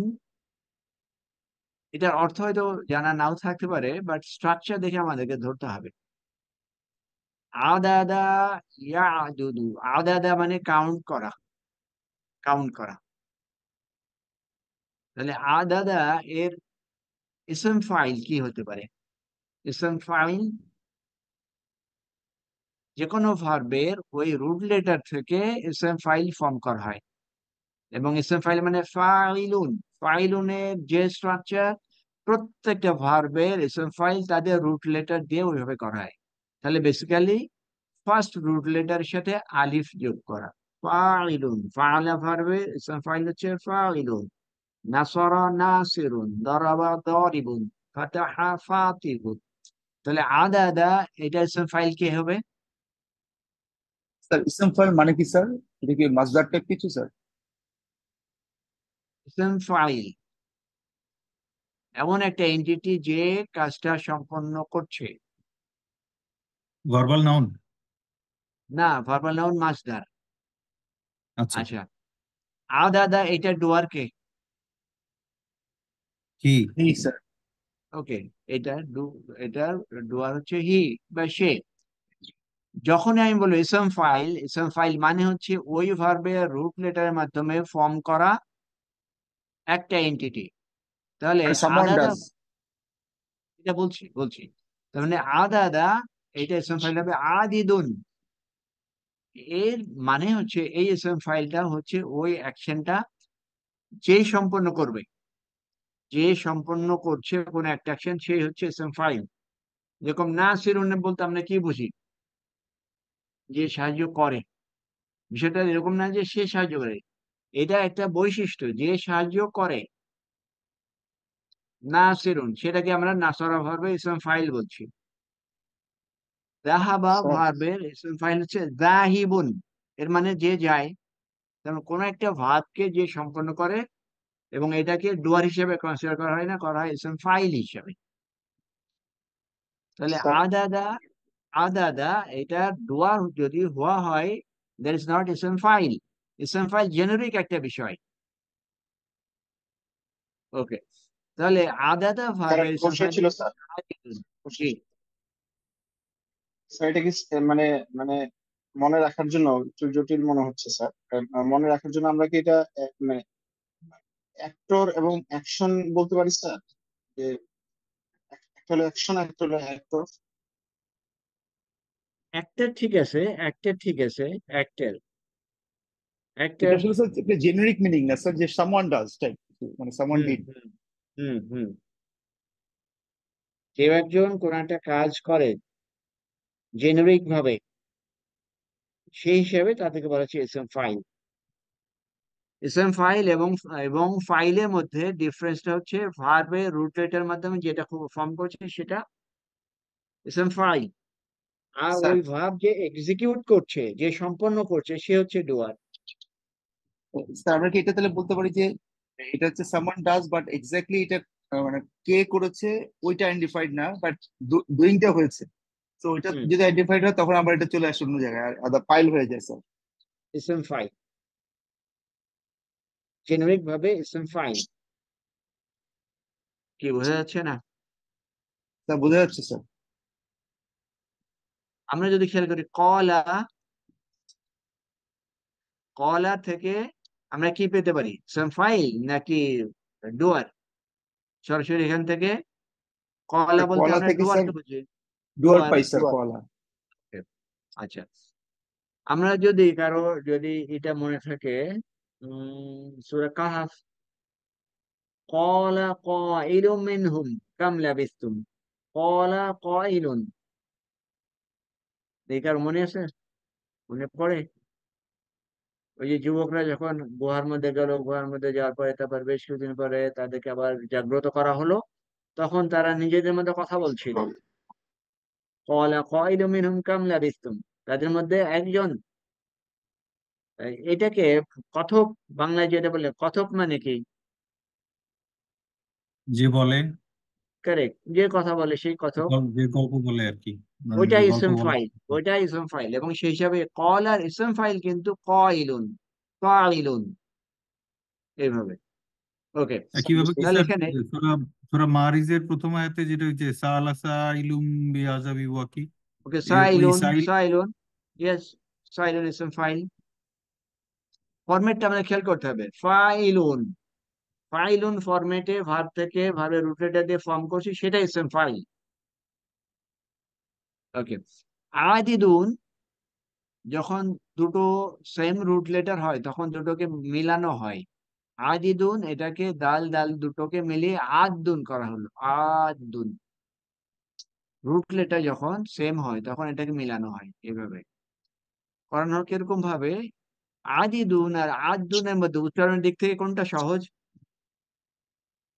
এটার অর্থ হয়তো জানা নাও থাকতে পারে, বাট স্ট্রাকচার দেখে আমাদেরকে ধরতে হবে। আদাদা ইয়াদুদু, আদাদা মানে কাউন্ট করা, কাউন্ট করা। তাহলে আদাদা এর ইসম ফাইল কি হতে পারে? ইসম ফাইল যে কোনো ভার্বের ওই রুট লেটার থেকে ইসম ফাইল ফর্ম করা হয়। এবং ইসম ফাইল মানে ফাইলুন, ফাইলুনের যে স্ট্রাকচার, প্রত্যেকটা ভার্বের ইসম ফাইল তাদের রুট লেটার দিয়ে ওইভাবে করা হয়। তাহলে বেসিক্যালি ফার্স্ট রুট লেটারের সাথে আলিফ যোগ করা। ফাইলুন, ফাআলা ভার্বের ইসম ফাইল হচ্ছে ফাইলুন। নাসরা নাসিরুন, দারাবা দারিবুন, ফাতাহা ফাতিহুন। তাহলে আদাদা এটা ইসম ফাইল কি হবে? স্যার ইসম ফাইল মানে কি স্যার? এটা কি মাসদার টাইপ কিছু স্যার? ইসম ফাইল এমন একটা এন্টিটি যে কাজটা সম্পন্ন করছে। Verbal noun. না, ভার্বাল নাউন মাসদার। আচ্ছা, আচ্ছা, আদাদা এটা ডুয়ার কে? কি? জি স্যার। ওকে, এটা এটা ডুয়ার হচ্ছে হি বা সে। যখন আমি বলবো ইসম ফাইল, ইসম ফাইল মানে হচ্ছে ওই ভার্বের রুট লেটারের মাধ্যমে ফর্ম করা একটা এন্টিটি। তাহলে মানে সামওয়ান আদাদা, ডাজ। এটা বলছি বলছি তার মানে আদাদা এটা ইসম ফাইল হবে আদিদুন। এর মানে হচ্ছে এই ইসম ফাইলটা হচ্ছে ওই অ্যাকশনটা যেই সম্পন্ন করবে, যে সম্পন্ন করছে কোন একটা অ্যাকশন, সেই হচ্ছে ইসম ফাইল। যেরকম নাসিরুন বলতে আমরা কি বুঝি? যে সাহায্য করে। বিষয়টা এরকম না যে সে সাহায্য করে, এটা একটা বৈশিষ্ট্য যে সাহায্য করে। নাসিরুন সেটাকে আমরা নাসরা ভার্বের ইসম ফাইল বলছি। যাহাবা স্যার ভার্বের ইসম ফাইল হচ্ছে যাহিবুন, এর মানে যে যায়। যেমন কোন একটা ভার্বকে যে সম্পন্ন করে এবং এটাকে ডুয়ার হিসেবে কনসিডার করা হয় না, করা হয় ইসম ফাইল হিসেবে। তাহলে স্যার আদাদা, আদাদা এটা ডুয়ার যদি হওয়া হয়, দ্যাট ইজ নট ইসম ফাইল। ইসম ফাইল জেনারিক একটা বিষয়। ওকে, তাহলে আদাদা স্যার ভার্বের একটা ইসম কোশ্চেন ফাইল ছিল হচ্ছে স্যার। জি। স্যার এটা কি মানে মানে মনে রাখার জন্য একটু জটিল মনে হচ্ছে স্যার। মনে রাখার জন্য আমরা কি এটা মানে অ্যাক্টর এবং অ্যাকশন বলতে পারি স্যার? যে একটা হলো অ্যাকশন, একটা হলো অ্যাক্টর। একটা ঠিক আছে, একটা ঠিক আছে, একটার এটা একটার আসলে স্যার একটা জেনারিক মিনিং না স্যার, যে সামওয়ান ডাজ টাইপ, মানে সামওয়ান হুম ডিড। হুম হুম হুম কেউ একজন কোন একটা কাজ করে জেনারিক ভাবে, সেই হিসেবে তাদেরকে বলা হচ্ছে এসএম ফাইল। এসএম ফাইল এবং এবং ফাইলের মধ্যে ডিফারেন্সটা হচ্ছে ভার্বের রুট লেটারের মাধ্যমে যেটা ফর্ম করছে সেটা এসএম ফাইল, আর স্যার ওই ভার্ব যে এক্সিকিউট করছে, যে সম্পন্ন করছে, সে হচ্ছে ডুয়ার। স্যার আমরা কি এটা তাহলে বলতে পারি যে এটা হচ্ছে সামওয়ান ডাজ, বাট এক্স্যাক্টলি এটা মানে কে করেছে ওইটা আইডেন্টিফাইড না, বাট ডুইংটা হয়েছে। তো ওইটা হুম, যদি আইডেন্টিফাইড হয় তখন আবার এটা চলে আসে অন্য জায়গায়, আর আদা ফাইল হয়ে যায় স্যার। এসএম ফাইল জেনারিক ভাবে এসএম ফাইল। কি বোঝা যাচ্ছে না? স্যার বোঝা যাচ্ছে স্যার। আমরা যদি খেয়াল করি কলা, কলা থেকে আমরা কি পেতে পারি? এসএম ফাইল নাকি ডুয়ার? সরাসরি এখান থেকে কলা বলতে কলা আমরা থেকে স্যার ডুয়ারকে বুঝি। ডুয়ার ডুয়ার, পাই স্যার, ডুয়ার। কলা। আচ্ছা। আমরা যদি কারো যদি এটা মনে থাকে, সূরা কাহাফ, ক্বালা ক্বাইলুম মিনহুম কাম লাবিসতুম, ক্বালা ক্বাইলুন, এই কারো মনে আছে? মনে পড়ে? ওই যে যুবকরা যখন গুহার মধ্যে গেল, গুহার মধ্যে যাওয়ার পরে তারপর বেশ কিছুদিন পরে তাদেরকে আবার জাগ্রত করা হলো, তখন তারা নিজেদের মধ্যে কথা বলছিল। ক্বালা ক্বাইলুম মিনহুম কাম লাবিসতুম, তাদের মধ্যে একজন, এটাকে কথক, বাংলায় যেটা বলে কথক মানে কি? যে বলে, কারেক্ট, যে কথা বলে সেই কথক। যে গল্প বলে আর কি, মানে ওইটা যে গল্প ইসম বলে। ফাইল, ওইটা ইসম ফাইল, এবং সেই হিসাবে কল আর ইসম ফাইল কিন্তু কইলুন, কইলুন, এইভাবে। ওকে, কিভাবে কি তাহলে স্যার? এখানে সূরা সূরা মারিজের প্রথম আয়াতে যেটা হচ্ছে সাআলা সাইলুম বিআযাবি ওয়াকি, ওকে, ওই সাইলুন, সাইল। সাইলুন, ইয়েস, সাইলুন ইসম ফাইল। ফরম্যাটটা আমাদের খেয়াল করতে হবে, ফাইলুন, ফাইলুন ফরম্যাটে ভার্ব থেকে ভার্বের রুট লেটার দিয়ে ফর্ম করছি, সেটা ইসম ফাইল। ওকে, আদিদুন, যখন দুটো সেম রুট লেটার হয় তখন দুটোকে মিলানো হয়। আদিদুন, এটাকে দাল দাল দুটোকে মিলিয়ে আদুন করা হলো, আদুন। রুট লেটার যখন সেম হয় তখন এটাকে মিলানো হয়, এভাবে করানো হয়। কিরকম ভাবে? আদিদুন আর আদুনের মধ্যে উচ্চারণের দিক থেকে কোনটা সহজ?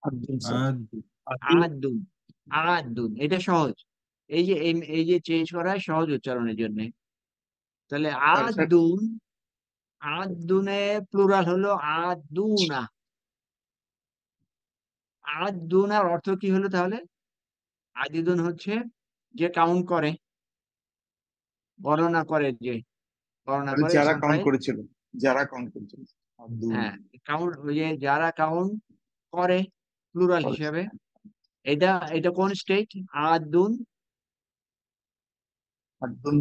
আব্দুল স্যার। আদ আদুন, আদুন, এটা সহজ। এই যে চেঞ্জ করা হয় সহজ উচ্চারণের জন্য। তাহলে স্যার স্যার আদুন, আদুনে প্লুরাল হলো আদুনা। আদুনার অর্থ কি হলো তাহলে? আদিদুন হচ্ছে যে কাউন্ট করে, গণনা করে, যে গণনা করে, যারা ইসম কাউন্ট ফাইল। করেছিল, যারা কাউন্ট করেছিল আব্দুল হ্যাঁ, কাউন্ট, ওই যে যারা কাউন্ট করে, প্লুরাল করেছে। হিসাবে। এটা এটা কোন স্টেট? আদুন। আব্দুল,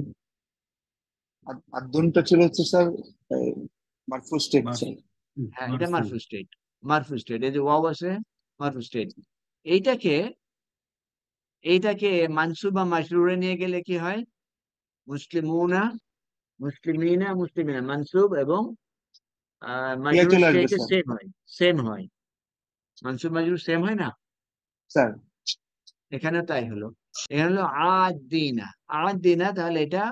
আব্দুলটা ছিল হচ্ছে স্যার মারফু স্টেট মার স্যার। হ্যাঁ, এটা মারফু। মারফু স্টেট, মারফু স্টেট, এই যে ওয়াও আছে, মারফু স্টেট। এইটাকে এইটাকে মানসুব বা মাজরুরে নিয়ে গেলে কি হয়? মুসলিমুনা, মুসলিমিনা, মুসলিমিনা, মানসুব এবং ইয়া মাজরুর চলে আসবে স্টেটে স্যার। সেম হয়, সেম হয়। মানসুব মাজরুর সেম হয় না? স্যার এখানে তাই হলো। এখানে হলো আদিনা, আদিনা, তাহলে এটা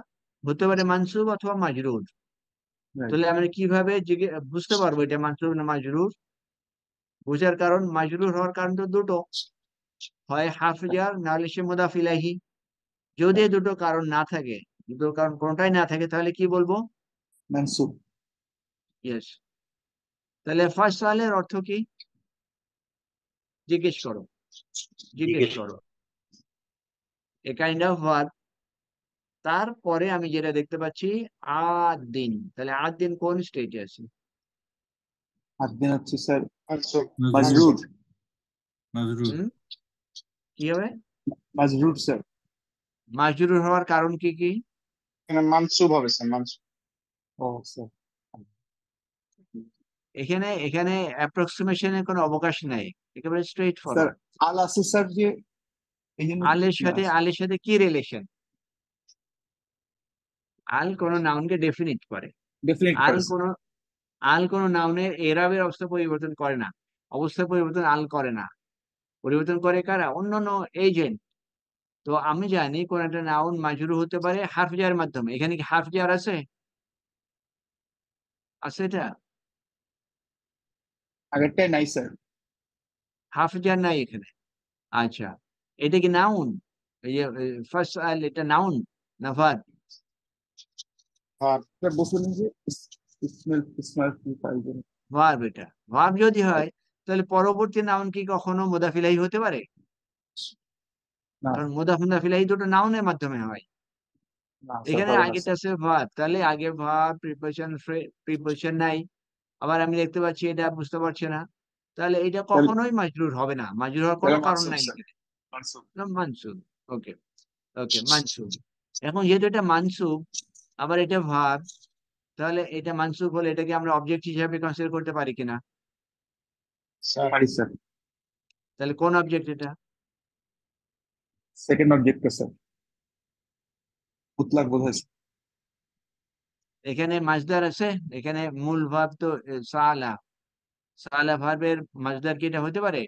হতে পারে মানসুব অথবা মাজরুর। right. তাহলে আমরা কিভাবে বুঝতে পারবো এটা মানসুব না মাজরুর? বোঝার কারণ, মাজরুর হওয়ার কারণ তো দুটো, হয় হারফ জার, নাহলে সে মুদাফ ইলাইহি। যদি এই দুটো কারণ না থাকে, দুটো কারণ কোনটাই না থাকে, তাহলে কি বলবো? মানসুব। ইয়েস। তাহলে ফার্স্ট সালের অর্থ কি? জিজ্ঞেস করো, জিজ্ঞেস জিজ্ঞেস করো, এ কাইন্ড অফ ভার্ব। তারপরে আমি যেটা দেখতে পাচ্ছি, আদ দিন, তাহলে আদ দিন কোন স্টেজে আছে? আদ্দিন হচ্ছে স্যার মানসুব, মাজরুর। মানসুব। মাজরুর। হুম, কি হবে? মাজরুর স্যার। মাজরুর হওয়ার কারণ কি কি? এখানে মানসুব হবে স্যার, মানসুব। ও স্যার। এখানে এখানে অ্যাপ্রক্সিমেশনের কোনো অবকাশ নাই, একেবারে স্ট্রেট স্যার ফরওয়ার্ড। আল আছে স্যার, যে এই জন্য আলের না সাথে, আলের সাথে কি রিলেশন? আল কোন নাউনকে ডেফিনিট করে। ডেফিনেট আল করে কোন, আল কোন নাউনের এরাবের অবস্থা পরিবর্তন করে না, অবস্থা পরিবর্তন আল করে না। পরিবর্তন করে কারা? অন্যান্য এজেন্ট। তো আমি জানি কোন একটা নাউন মাজরুর হতে পারে হারফ জারের মাধ্যমে। এখানে কি হারফ জার আছে? আছে এটা? আগেরটাই নাই স্যার। হারফ জার নাই এখানে। আচ্ছা, এটা কি নাউন? এই যে ফার্স্ট আল, এটা নাউন না ভার্ব? আর স্যার বলছিলেন যে ইসমাইল, ইসমাইল কি পাইবেন ভার্ব, এটা ভার্ব যদি হয় তাহলে পরবর্তী নাউন কি কখনো মুদাফিলাহি হতে পারে? না? কারণ মুদাফিলাহি দুটো নাউনের মাধ্যমে হয়। না স্যার, এখানে পারে না আগেটা স্যার। আছে ভার্ব, তাহলে আগে ভার্ব, প্রিপোজিশন, প্রিপোজিশন নাই। আবার আমি দেখতে পাচ্ছি এটা, বুঝতে পারছি না। তাহলে এটা তাহলে কখনোই মাজরুর হবে না, মাজরুর হওয়ার কোনো তাহলে কারণ মানসুব নাই স্যার, এখানে। মানসুব। মানসুব। ওকে, ওকে, মানসুব। এখন যেহেতু এটা মানসুব, আবার এটা ভার্ব, তাহলে এটা মানসুব হলে এটাকে আমরা অবজেক্ট হিসাবে কনসিডার করতে পারি কিনা? স্যার পারি স্যার। তাহলে কোন অবজেক্ট এটা? সেকেন্ড অবজেক্ট স্যার, মুতলাক বোধ হয়। এখানে মাজদার আছে, এখানে মূল ভাব তো সালা, সালা ভার্বের মাজদার কি এটা হতে পারে?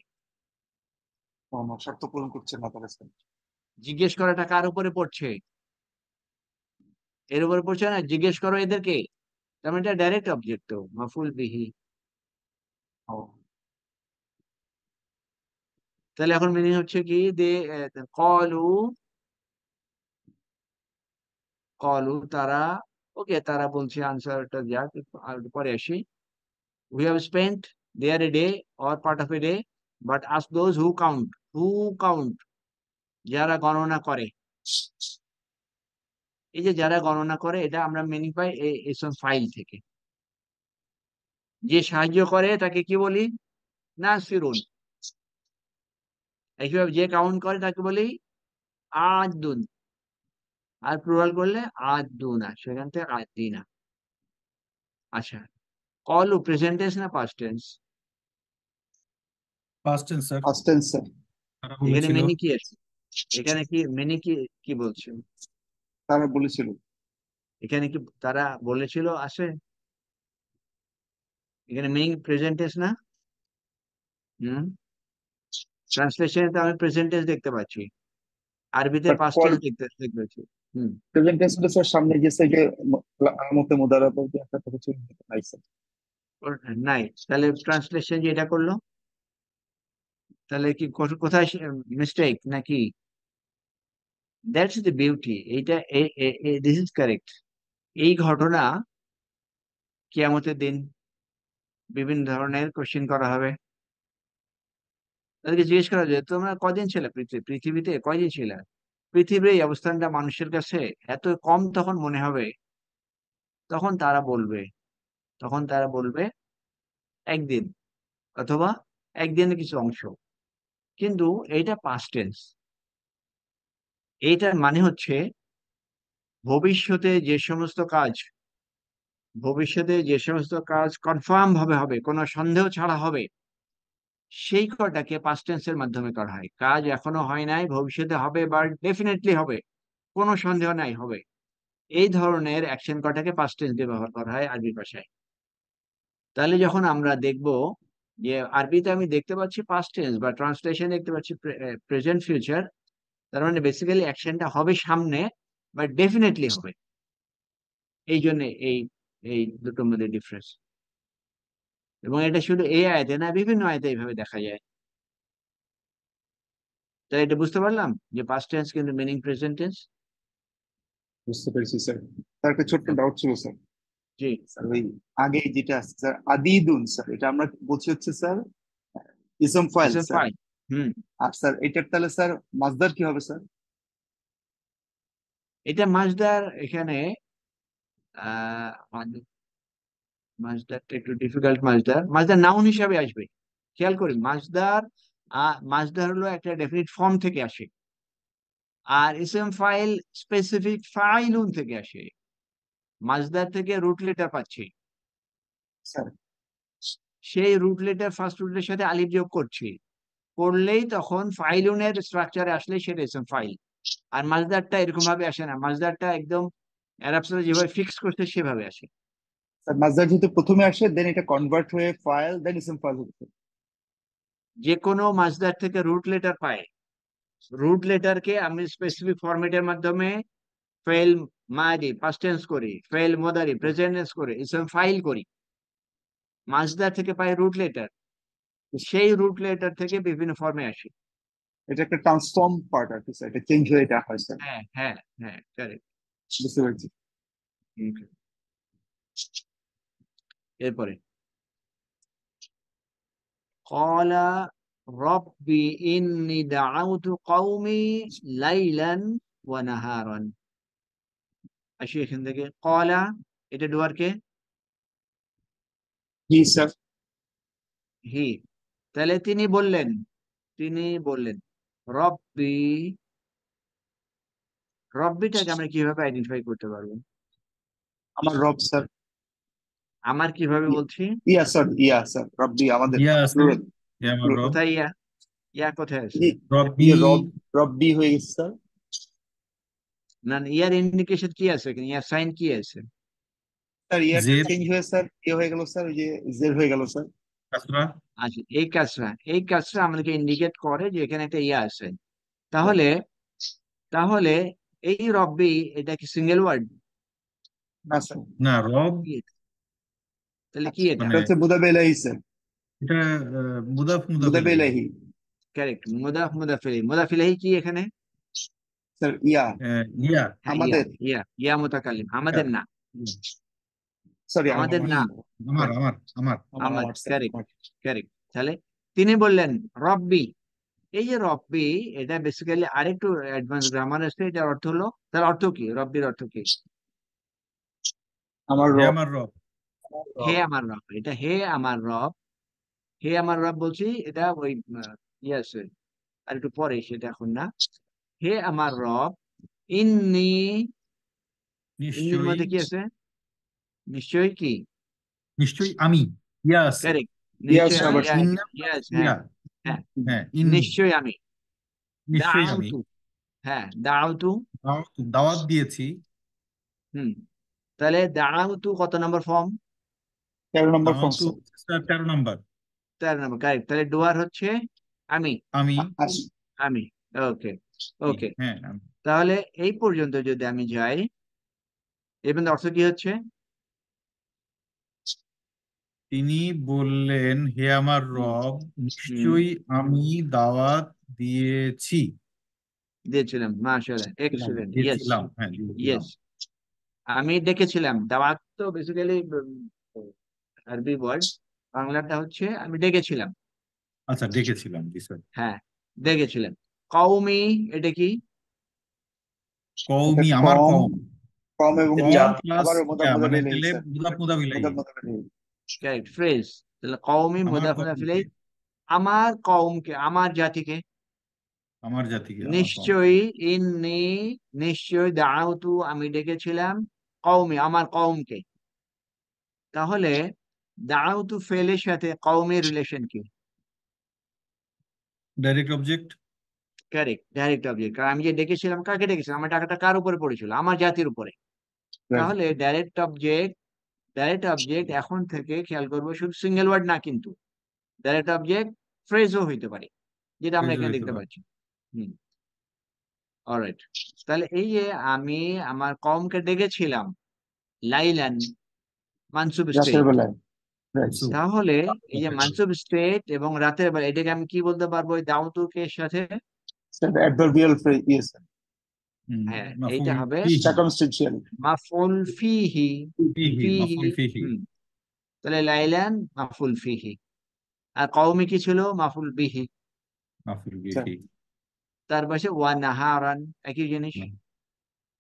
আমার শর্ত পূরণ করছে না তাহলে স্যার। জিজ্ঞেস করাটা কার উপরে পড়ছে? এর উপরে পড়ছে না, জিজ্ঞেস করো এদেরকে, তার মানে এটা ডাইরেক্ট অবজেক্ট, তো মাফুল বিহি। ও, তাহলে এখন মিনিং হচ্ছে কি, দে কলু, কলু তারা, ওকে তারা বলছে, আনসারটা যাক আর একটু পরে আসি। We have spent there a day or part of a day, but ask those who count, যারা গণনা করে। এই যে যারা গণনা করে, এটা আমরা মিনিং পাই এসব ফাইল থেকে। যে সাহায্য করে তাকে কি বলি? নাসিরুন। একইভাবে যে কাউন্ট করে তাকে বলি আদুন, আর প্লুরাল করলে আদুনা, সেখান থেকে আদিনা। আচ্ছা, কলু প্রেজেন্ট টেন্স না past tense? Past tense sir, first tense sir. তারা এখানে বলেছিল। মিনি কি আছে? এখানে কি মিনি কি কি বলছে? তারা বলেছিল। এখানে কি তারা বলেছিল আসে? এখানে মিনিং প্রেজেন্ট টেন্স না? হুম, ট্রান্সলেশনে তো আমি প্রেজেন্ট টেন্স দেখতে পাচ্ছি, আরবিতে বাট পাস্ট কল টেন্স দেখতে পাচ্ছি। হুম, প্রেজেন্ট টেন্স স্যার সামনে গেছে যে আলামতে মুদারাত যে একটা কিছু নাই স্যার। নাই, তাহলে ট্রান্সলেশন যে এটা করলো, তাহলে কি কোথায় মিস্টেক নাকি? দ্যাটস দ্য বিউটি, এইটা দিস ইজ কারেক্ট। এই ঘটনা কিয়ামতের দিন বিভিন্ন ধরনের কোশ্চেন করা হবে। তাদেরকে জিজ্ঞেস করা যায়, তোমরা কদিন ছিলে পৃথিবীতে কয়দিন ছিল? পৃথিবীর এই অবস্থানটা মানুষের কাছে এত কম তখন মনে হবে, তখন তারা বলবে, তখন তারা বলবে একদিন, অথবা একদিনের কিছু অংশ। কিন্তু এইটা পাস্ট টেন্স, এইটার মানে হচ্ছে ভবিষ্যতে যে সমস্ত কাজ, ভবিষ্যতে যে সমস্ত কাজ কনফার্ম ভাবে হবে, কোনো সন্দেহ ছাড়া হবে, সেই কটাকে পাস্ট টেন্সের মাধ্যমে করা হয়। কাজ এখনো হয় নাই, ভবিষ্যতে হবে বা ডেফিনেটলি হবে, কোনো সন্দেহ নাই হবে, এই ধরনের অ্যাকশন কটাকে পাস্ট টেন্স দিয়ে ব্যবহার করা হয় আরবি ভাষায়। তাহলে যখন আমরা দেখব যে আরবিতে আমি দেখতে পাচ্ছি পাস্ট টেন্স বা ট্রান্সলেশন দেখতে পাচ্ছি প্রেজেন্ট ফিউচার, তার মানে বেসিক্যালি অ্যাকশনটা হবে সামনে বা ডেফিনেটলি হবে। এই জন্য এই এই দুটোর মধ্যে ডিফারেন্স। এবং এটা শুধু এই আয়াতে না, বিভিন্ন আয়াতে এইভাবে দেখা যায়। তাই এটা বুঝতে পারলাম যে পাস্ট টেন্স কিন্তু মিনিং প্রেজেন্ট টেন্স। বুঝতে পেরেছি স্যার। তার একটা ছোট্ট ডাউট ছিল স্যার। জি, স্যার ওই আগে যেটা আছে স্যার আদিদুন স্যার, এটা আমরা বলছি হচ্ছে স্যার ইসম ফাইল ইসম স্যার। ফাইল। হুম, আর স্যার এটার তাহলে স্যার মাজদার কি হবে স্যার? এটা মাজদার এখানে আহ মাজদারটা একটু ডিফিকাল্ট। মাজদার, মাজদার নাউন হিসাবে আসবে। খেয়াল করি, মাজদার মাজদার হলো একটা ডেফিনিট ফর্ম থেকে আসে, আর ইসম ফাইল স্পেসিফিক ফাইলুন থেকে আসে। মাজদার থেকে রুট লেটার পাচ্ছি, স্যার সেই রুট লেটার ফার্স্ট রুটের সাথে আলিফ যোগ করছি, করলেই তখন ফাইলুনের স্ট্রাকচারে আসলে সেটা ইসম ফাইল। আর মাজদারটা এরকম ভাবে আসে না, মাজদারটা একদম অ্যারাবরা যেভাবে ফিক্স করছে সেভাবে আসে। স্যার মাজদার যেহেতু প্রথমে আসে দেন এটা কনভার্ট হয়ে ফাইল দেন ইসম ফাইল হচ্ছে। যে কোনো মাজদার থেকে রুট লেটার পায়, রুট লেটারকে আমি স্পেসিফিক ফরম্যাটের মাধ্যমে ফেল মাদি পাস্ট টেন্স করি, ফেল মোদারি প্রেজেন্ট টেন্স করি, ইসম ফাইল করি। মাজদার থেকে পাই রুট লেটার, সেই রুট লেটার থেকে বিভিন্ন ফর্মে আসে। এটা একটা ট্রান্সফর্ম পার্ট আর কি স্যার, এটা চেঞ্জ হয়ে এটা হয় স্যার। হ্যাঁ হ্যাঁ হ্যাঁ, কারেক্ট। বুঝতে পেরেছি। এরপরে কলা রব্বি ইন্নি দাউতু কওমি লাইলান ওয়া নাহারান। আসি এখান থেকে, কলা এটা ডুয়ার কে? জি স্যার। হি, তাহলে তিনি বললেন, তিনি বললেন রব্বি, রব্বিটাকে আমরা কিভাবে আইডেন্টিফাই করতে পারবো? আমার রব স্যার। আমার কিভাবে বলছি? ইয়া স্যার, ইয়া স্যার, রব্বি আমাদের ইয়া আছে, প্লুরাল। ইয়া আমার রব। কোথায় ইয়া? ইয়া কোথায় আছে? রব্বি, ইয়ে রব, রব্বি হয়ে গেছে স্যার। না, ইয়ার ইন্ডিকেশন কি আছে এখানে? ইয়ার সাইন কি আছে? স্যার ইয়ারটা জের চেঞ্জ হয়ে স্যার হয়ে গেল স্যার, ওই যে জের হয়ে গেল স্যার। কাসরা। আচ্ছা, এই কাজটা আমাদেরকে ইন্ডিকেট করে যে এখানে একটা ইয়া আছে। তাহলে তাহলে এই রব্বি এটা কি সিঙ্গেল ওয়ার্ড? না স্যার, না, রব তাহলে কি আচ্ছা এটা? মানে এটা হচ্ছে মুদাফ ইলাইহি স্যার, এটা মুদাফ মুদাফ মুদাফ ইলাইহি। ইলাইহি কারেক্ট, মুদাফ ইলাইহি কি এখানে? স্যার। ইয়া ইয়া হ্যাঁ, ইয়া আমাদের, ইয়া ইয়া মুতাকাল্লিম, আমাদের না, সরি আমাদের না, আমার আমার আমার আমার। Sir correct, correct. তাহলে তিনি বললেন রব্বি। এই যে রব্বি, এটা বেসিক্যালি আরেকটু অ্যাডভান্স গ্রামার আছে। এটার অর্থ হলো, তার অর্থ কি? রব্বির অর্থ কি? আমার হে রব। আমার রব। হে আমার রব। এটা হে আমার রব, হে আমার রব বলছি, এটা ওই ইয়ে আছে আর একটু পরে, সেটা এখন না। হে আমার রব, ইন্নি, ইন্নির নিশ্চয়ই মধ্যে কি আছে? নিশ্চয়ই কি? নিশ্চয়ই আমি, ইয়া আছে। কারেক্ট, ইয়া নিশ্চয়ই আমি, আবার ইন্না yes, ইয়া, হ্যাঁ, হ্যাঁ, হ্যাঁ ইন্নি, নিশ্চয়ই আমি। নিশ্চয়ই আমি দাউতু, হ্যাঁ দাউতু। দাওয়াত দিয়েছি। হুম, তাহলে দাউতু কত নম্বর ফর্ম? 13 নম্বর ফর্ম দাওয়াত স্যার। 13 নাম্বার। 13 নম্বর, কারেক্ট। তাহলে ডুয়ার হচ্ছে আমি, আমি আমি। ওকে, ওকে। হ্যাঁ তাহলে এই পর্যন্ত যদি আমি যাই, এর অর্থ কি হচ্ছে? তিনি বললেন, হে আমার হুম, রব, হুম, নিশ্চয়ই আমি দাওয়াত দিয়েছি, দিয়েছিলাম, মাশাআল্লাহ, এক্সেলেন্ট, ইয়েস, দিয়েছিলাম, হ্যাঁ দিয়েছিলাম। ইয়েস। আমি ডেকেছিলাম, দাওয়াত তো বেসিক্যালি আরবি ওয়ার্ড, বাংলাটা হচ্ছে আমি ডেকেছিলাম। আচ্ছা, ডেকেছিলাম, জি স্যার। হ্যাঁ, ডেকেছিলেন। কওমি, এটা কি? এটা কওমি, আমার কম, কওম। কম এবং কম ইয়া, প্লাস আবার মুদাফ ইয়া, মুদাফ মানে ইলাইহি তাহলে স্যার, মুদাফ মুদাফ ইলাইহি। মুদাফ মুদাফ ইলাইহি। Correct phrase. তাহলে কওমি আমার মুদাফ মুদাফ কওমকে, ইলাইহি। আমার কওমকে, আমার জাতিকে। আমার জাতিকে, আমার কওমকে। নিশ্চয়ই, ইন্নি, নিশ্চয়ই, দাউতু, আমি ডেকেছিলাম, কওমি, আমার কওমকে। তাহলে দাউতু ফেলের সাথে কওমের রিলেশন কি? Direct object. Correct, direct object. কারণ আমি যে ডেকেছিলাম, কাকে ডেকেছিলাম? আমার টাকাটা কার উপরে পড়েছিল? আমার জাতির উপরে। তাহলে ডাইরেক্ট অবজেক্ট এখন থেকে খেয়াল করবো, শুধু সিঙ্গেল ওয়ার্ড না কিন্তু, ডাইরেক্ট অবজেক্ট ফ্রেজও হইতে পারে, যেটা আমরা ফ্রেজও এখানে হইতে দেখতে পারে। পাচ্ছি। হুম, অলরাইট। তাহলে এই যে আমি আমার কমকে ডেকেছিলাম, লাইলান, মানসুব রাতের স্টেট। বেলায়, রাইট। সুপ, তাহলে এই যে রাতের বেলা। মানসুব স্টেট এবং রাতের বেলা, এটাকে আমি কি বলতে পারবো ওই দাউতুকের সাথে? Sir adverbial phrase, yes sir, হ্যাঁ, এইটা মাফউল হবে ফিহি। সার্কামস্টেনশিয়াল। মাফুল ফিহি। ফিহি, ফিহি, মাফউল ফিহি। হুম। তাহলে লাইলান মাফুল ফিহি, আর কওমি কি ছিল? মাফুল বিহি। মাফউল স্যার বিহি। তার পাশে ওয়া নাহারান, একই জিনিস,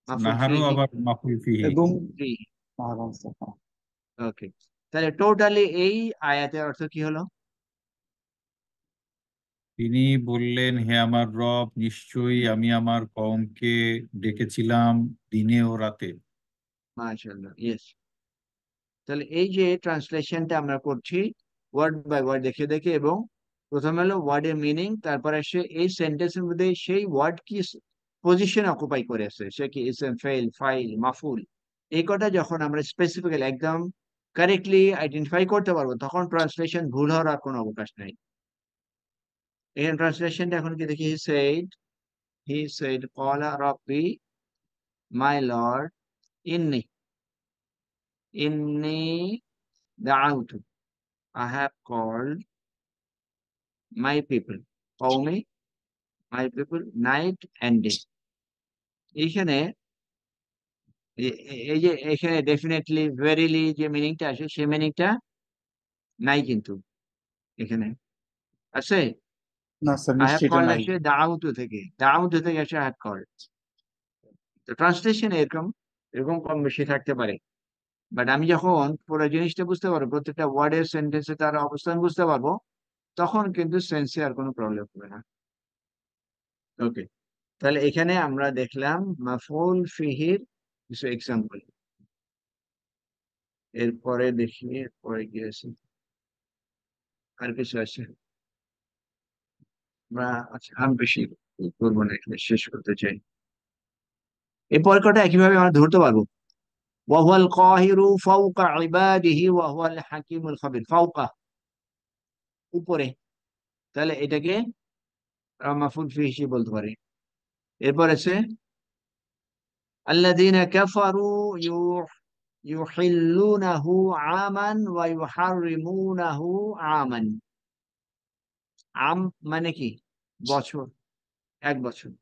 মাফুল নাহারও ফিহি, আবার মাফউল ফিহি। এবং ফিহি। স্যার, ওকে, তাহলে টোটালি এই আয়াতের অর্থ কি হলো? তিনি বললেন, হে আমার রব, নিশ্চয়ই আমি আমার কওমকে ডেকেছিলাম দিনে ও রাতে। মাশাআল্লাহ, ইয়েস। তাহলে এই যে ট্রান্সলেশনটা আমরা করছি ওয়ার্ড বাই ওয়ার্ড, দেখে দেখে, এবং প্রথমে হলো ওয়ার্ডের মিনিং, তারপরে সে এই সেন্টেন্সের মধ্যে সেই ওয়ার্ড কি পজিশন অকুপাই করে আছে, সে কি ইসম, ফেইল, ফাইল, মাফুল, এই কটা যখন আমরা স্পেসিফিক্যালি একদম কারেক্টলি আইডেন্টিফাই করতে পারবো, তখন ট্রান্সলেশন ভুল হওয়ার আর কোনো অবকাশ নাই। এখানে ট্রান্সলেশনটা এখন কি দেখি? হি সেড ক্বালা রাব্বি, মাই লর্ড, ইন্নি, ইন্নি দাআউতু, I have called my people, Qaumi, my people, night and day. এইখানে এই যে এখানে ডেফিনেটলি, ভেরিলি যে মিনিংটা আসে, সেই মিনিংটা নাই কিন্তু এখানে আছে। না স্যার আই হ্যাভ নিশ্চয়ই এটা কল্ড নাই। আসে দাউতু থেকে আসে আই হ্যাভ কল্ড। তো ট্রান্সলেশন এরকম এরকম কম বেশি থাকতে পারে, বাট আমি যখন পুরো জিনিসটা বুঝতে পারবো, প্রত্যেকটা ওয়ার্ডের সেন্টেন্সে তার অবস্থান বুঝতে পারবো, তখন কিন্তু সেন্সে আর কোনো প্রবলেম হবে না। ওকে, তাহলে এখানে আমরা দেখলাম মাফউল ফিহির কিছু এক্সাম্পল। এরপরে দেখি, এরপরে কি আছে, আর কিছু আছে আমরা? আচ্ছা, আমি বেশি করবো না, এখানে শেষ করতে চাই। এরপর কটা একইভাবে আমরা ধরতে পারবো। ওয়াহুয়াল কাহিরু ফাওকা ইবাদিহি ওয়াহুয়াল হাকিমুল খাবির, ফাওকা উপরে, তাহলে এটাকে মাফউল ফি হিসেবে বলতে পারি। এরপর আছে আল্লাযীনা কাফারু ইউহিল্লুনাহু আমান ওয়া ইউহাররিমুনাহু আমান। আম মানে কি? বছর, এক বছর,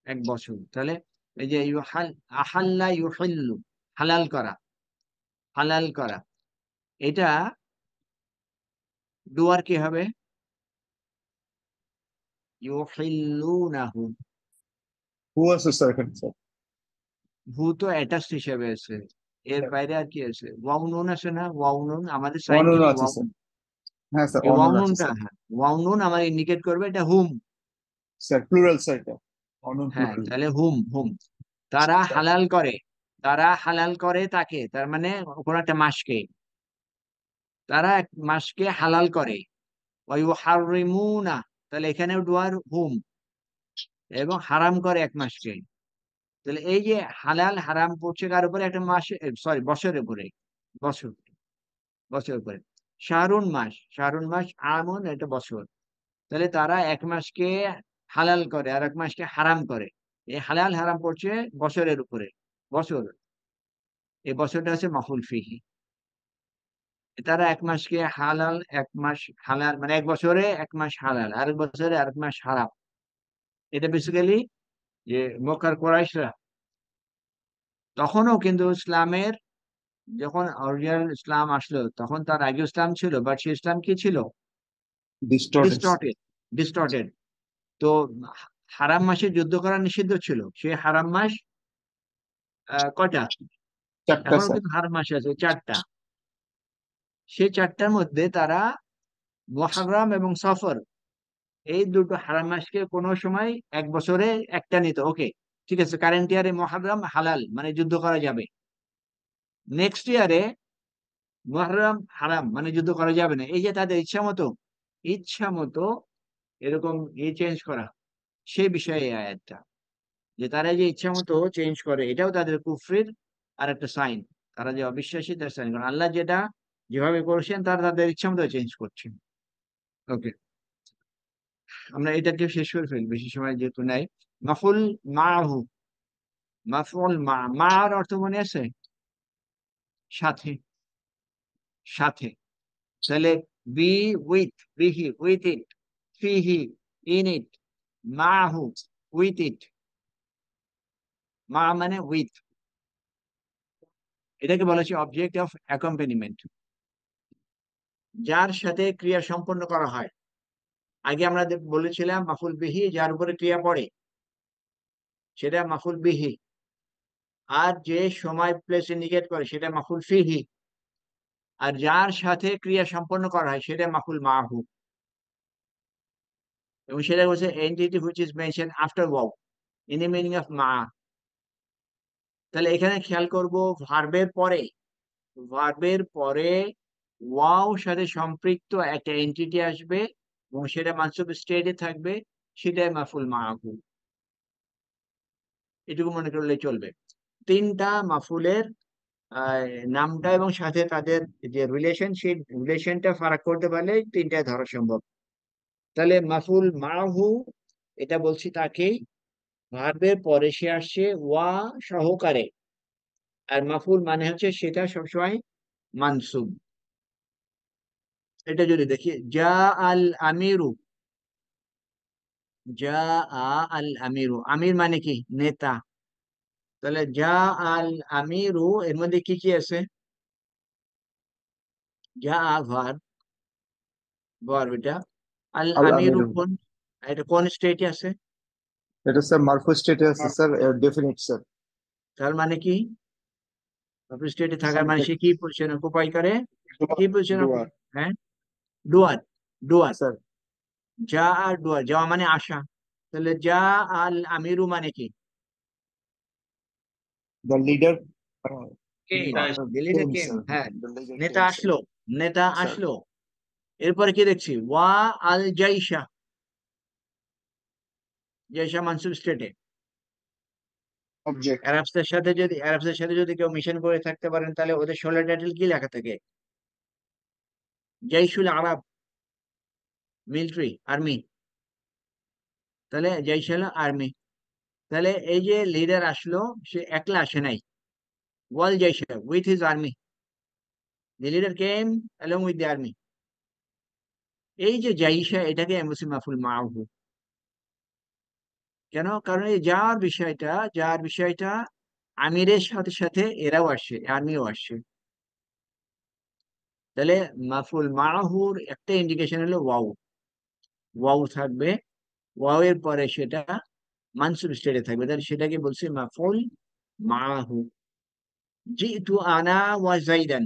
এক বছর। তাহলে এই যে আহাল্লা ইউহিল্লু, হালাল করা, হালাল করা, এটা ডুয়ার কি হবে? ইউহিল্লুনাহু। হু আছে স্যার এখানে স্যার। ভূ তো অ্যাটাচড হিসেবে আছে, এর বাইরে আর কি আছে? ওয়াও নুন আছে না? ওয়াও নুন আমাদের সাইন অনন্য থেকে আছে ওয়াও, স্যার। হ্যাঁ স্যার, এই ওয়াও অনন্য আছে নুনটা, স্যার। হ্যাঁ ওয়াও নুন আমার ইন্ডিকেট করবে এটা হুম। স্যার প্লুরাল স্যার, এটা অনন্য হ্যাঁ, প্লুরাল। তাহলে হুম হুম, তারা হালাল করে, তারা হালাল করে তাকে, তার মানে কোন একটা মাসকে, তারা এক মাসকে হালাল করে। ওয়াইউহাররিমুনা, তাহলে এখানেও ডুয়ার হুম, এবং হারাম করে এক মাসকে। তাহলে এই যে হালাল হারাম পড়ছে কার উপরে? একটা মাস, সরি বছরের উপরে, বছর, বছরের উপরে। শাহরুন মাস, শাহরুন মাস আমন, এটা বছর। তাহলে তারা এক মাসকে হালাল করে আর এক মাসকে হারাম করে। এই হালাল হারাম পড়ছে বছরের উপরে, বছর, এই বছরটা হচ্ছে মাফুল ফিহি। তারা এক মাসকে হালাল, এক মাস হালাল, মানে এক বছরে এক মাস হালাল, আরেক বছরে আরেক মাস হারাম। এটা বেসিক্যালি যে মক্কার কুরাইশরা, তখনও কিন্তু ইসলামের, যখন অরিজিনাল ইসলাম আসলো তখন তার আগে ইসলাম ছিল, বাট সে ইসলাম কি ছিল? ডিস্টর্টেড। Distorted, distorted. তো হারাম মাসে যুদ্ধ করা নিষিদ্ধ ছিল। সে হারাম মাস কয়টা? চারটা এখনো স্যার। কিন্তু হারাম মাস আছে চারটা। সেই চারটার মধ্যে তারা মুহররম এবং সফর, এই দুটো হারাম মাসকে কোনো সময় এক বছরে একটা নিত। ওকে, ঠিক আছে, কারেন্ট ইয়ারে মুহররম হালাল মানে যুদ্ধ করা যাবে, নেক্সট ইয়ারে মুহররম হারাম মানে যুদ্ধ করা যাবে না। এই যে তাদের ইচ্ছা মতো, ইচ্ছা মতো এরকম চেঞ্জ করা, সেই বিষয়ে এই আয়াতটা, যে তারা যে ইচ্ছা মতো চেঞ্জ করে, এটাও তাদের কুফরির আর একটা সাইন। তারা যে অবিশ্বাসী তার সাইন, কারণ আল্লাহ যেটা যেভাবে করেছেন তারা তাদের ইচ্ছা মতো চেঞ্জ করছেন। ওকে, আমরা এটাকে শেষ করে ফেলি, বেশি সময় যেহেতু নাই। মাফুল মাহু, মাফুল মা, মার অর্থ মনে আছে? সাথে, সাথে। তাহলে বি উইথ, বিহি উইথ ইট, ফিহি ইন ইট, মাহু উইথ ইট, মা মানে উইথ। এটাকে বলা হচ্ছে অবজেক্ট অফ অ্যাকম্পানিমেন্ট, যার সাথে ক্রিয়া সম্পন্ন করা হয়। আগে আমরা বলেছিলাম মাফুল বিহি যার উপরে ক্রিয়া পড়ে, সেটা মাফুল বিহি। আর যে সময় প্লেস ইন্ডিকেট করে সেটা মাফুল ফিহি। আর যার সাথে ক্রিয়া সম্পন্ন করা হয় সেটা মাফুল মাহু, এবং সেটা হচ্ছে entity which is mention after wow in the meaning of মা। তাহলে এখানে খেয়াল করব, ভার্বের পরে, ভার্বের পরে ওয়াও সাথে সম্পৃক্ত একটা এন্টিটি আসবে এবং সেটা মানসুব স্টেটে থাকবে, সেটাই মাফুল মাহু। এটুকু মনে করলে চলবে। তিনটা মাফুলের নামটা এবং সাথে তাদের যে রিলেশন, সেই রিলেশনটা ফারাক করতে পারলে তিনটায় ধরা সম্ভব। তাহলে মাফুল মাহু, এটা বলছি তাকেই, ভার্বের পরে সে আসছে ওয়া সহকারে, আর মাফুল মানে হচ্ছে সেটা সবসময় মানসুব। এটা যদি দেখি, যা আল আমিরু, যা আল আমিরু, আমির মানে কি? নেতা। তাহলে যা আল আমিরু, এর মধ্যে কি কি আছে? যা ভার্ব, ভার্ব এটা। আল আল আমিরু আমিরু, কোন, এটা কোন স্টেটে আছে? এটা স্যার মারফু স্টেটে আছে স্যার, ডেফিনিট স্যার। তার মানে কি? স্টেটে থাকার মানে সে কি পজিশন অকুপাই করে? কি পজিশন? ডুয়ার। হ্যাঁ, ডুয়ার, ডুয়ার। স্যার যা আর ডুয়ার, যাওয়া মানে আসা। তাহলে যা আল আমিরু মানে কি? দ্য লিডার, কেম, নেতা দিল্লিতে কেম কেম, স্যার, হ্যাঁ, দ্য লিডার নেতা কেম স্যার। আসলো, নেতা স্যার আসলো। এরপরে কি দেখছি? ওয়া আল জাইশা, জাইশা মানসুব স্টেটে। অবজেক্ট। অ্যারাবসের সাথে যদি কেউ মিশন করে থাকতে পারেন, তাহলে ওদের শোল্ডার টাইটেল কি লেখা থাকে? জাইশুল আরব, মিলিটারি, আর্মি। তাহলে জাইশুল আর্মি। তাহলে এই যে লিডার আসলো, সে একলা আসে নাই, ওয়াল জাইশা with his army, the leader came along with the army. এই যে জাইশা, এটাকে এমসি মাফুল মাহু। কেন? কারণ এই যার বিষয়টা আমিরের সাথে সাথে এরাও আসছে, আর্মিও আসছে। তাহলে মাফুল মাহুর একটা ইন্ডিকেশন হলো ওয়াও, ওয়াও থাকবে, ওয়াও এর পরে সেটা মানসুব স্টেটে থাকবে, তাহলে সেটাকে বলছে মাফুল মাহু। জিতু আনা ওয়া জাইদান,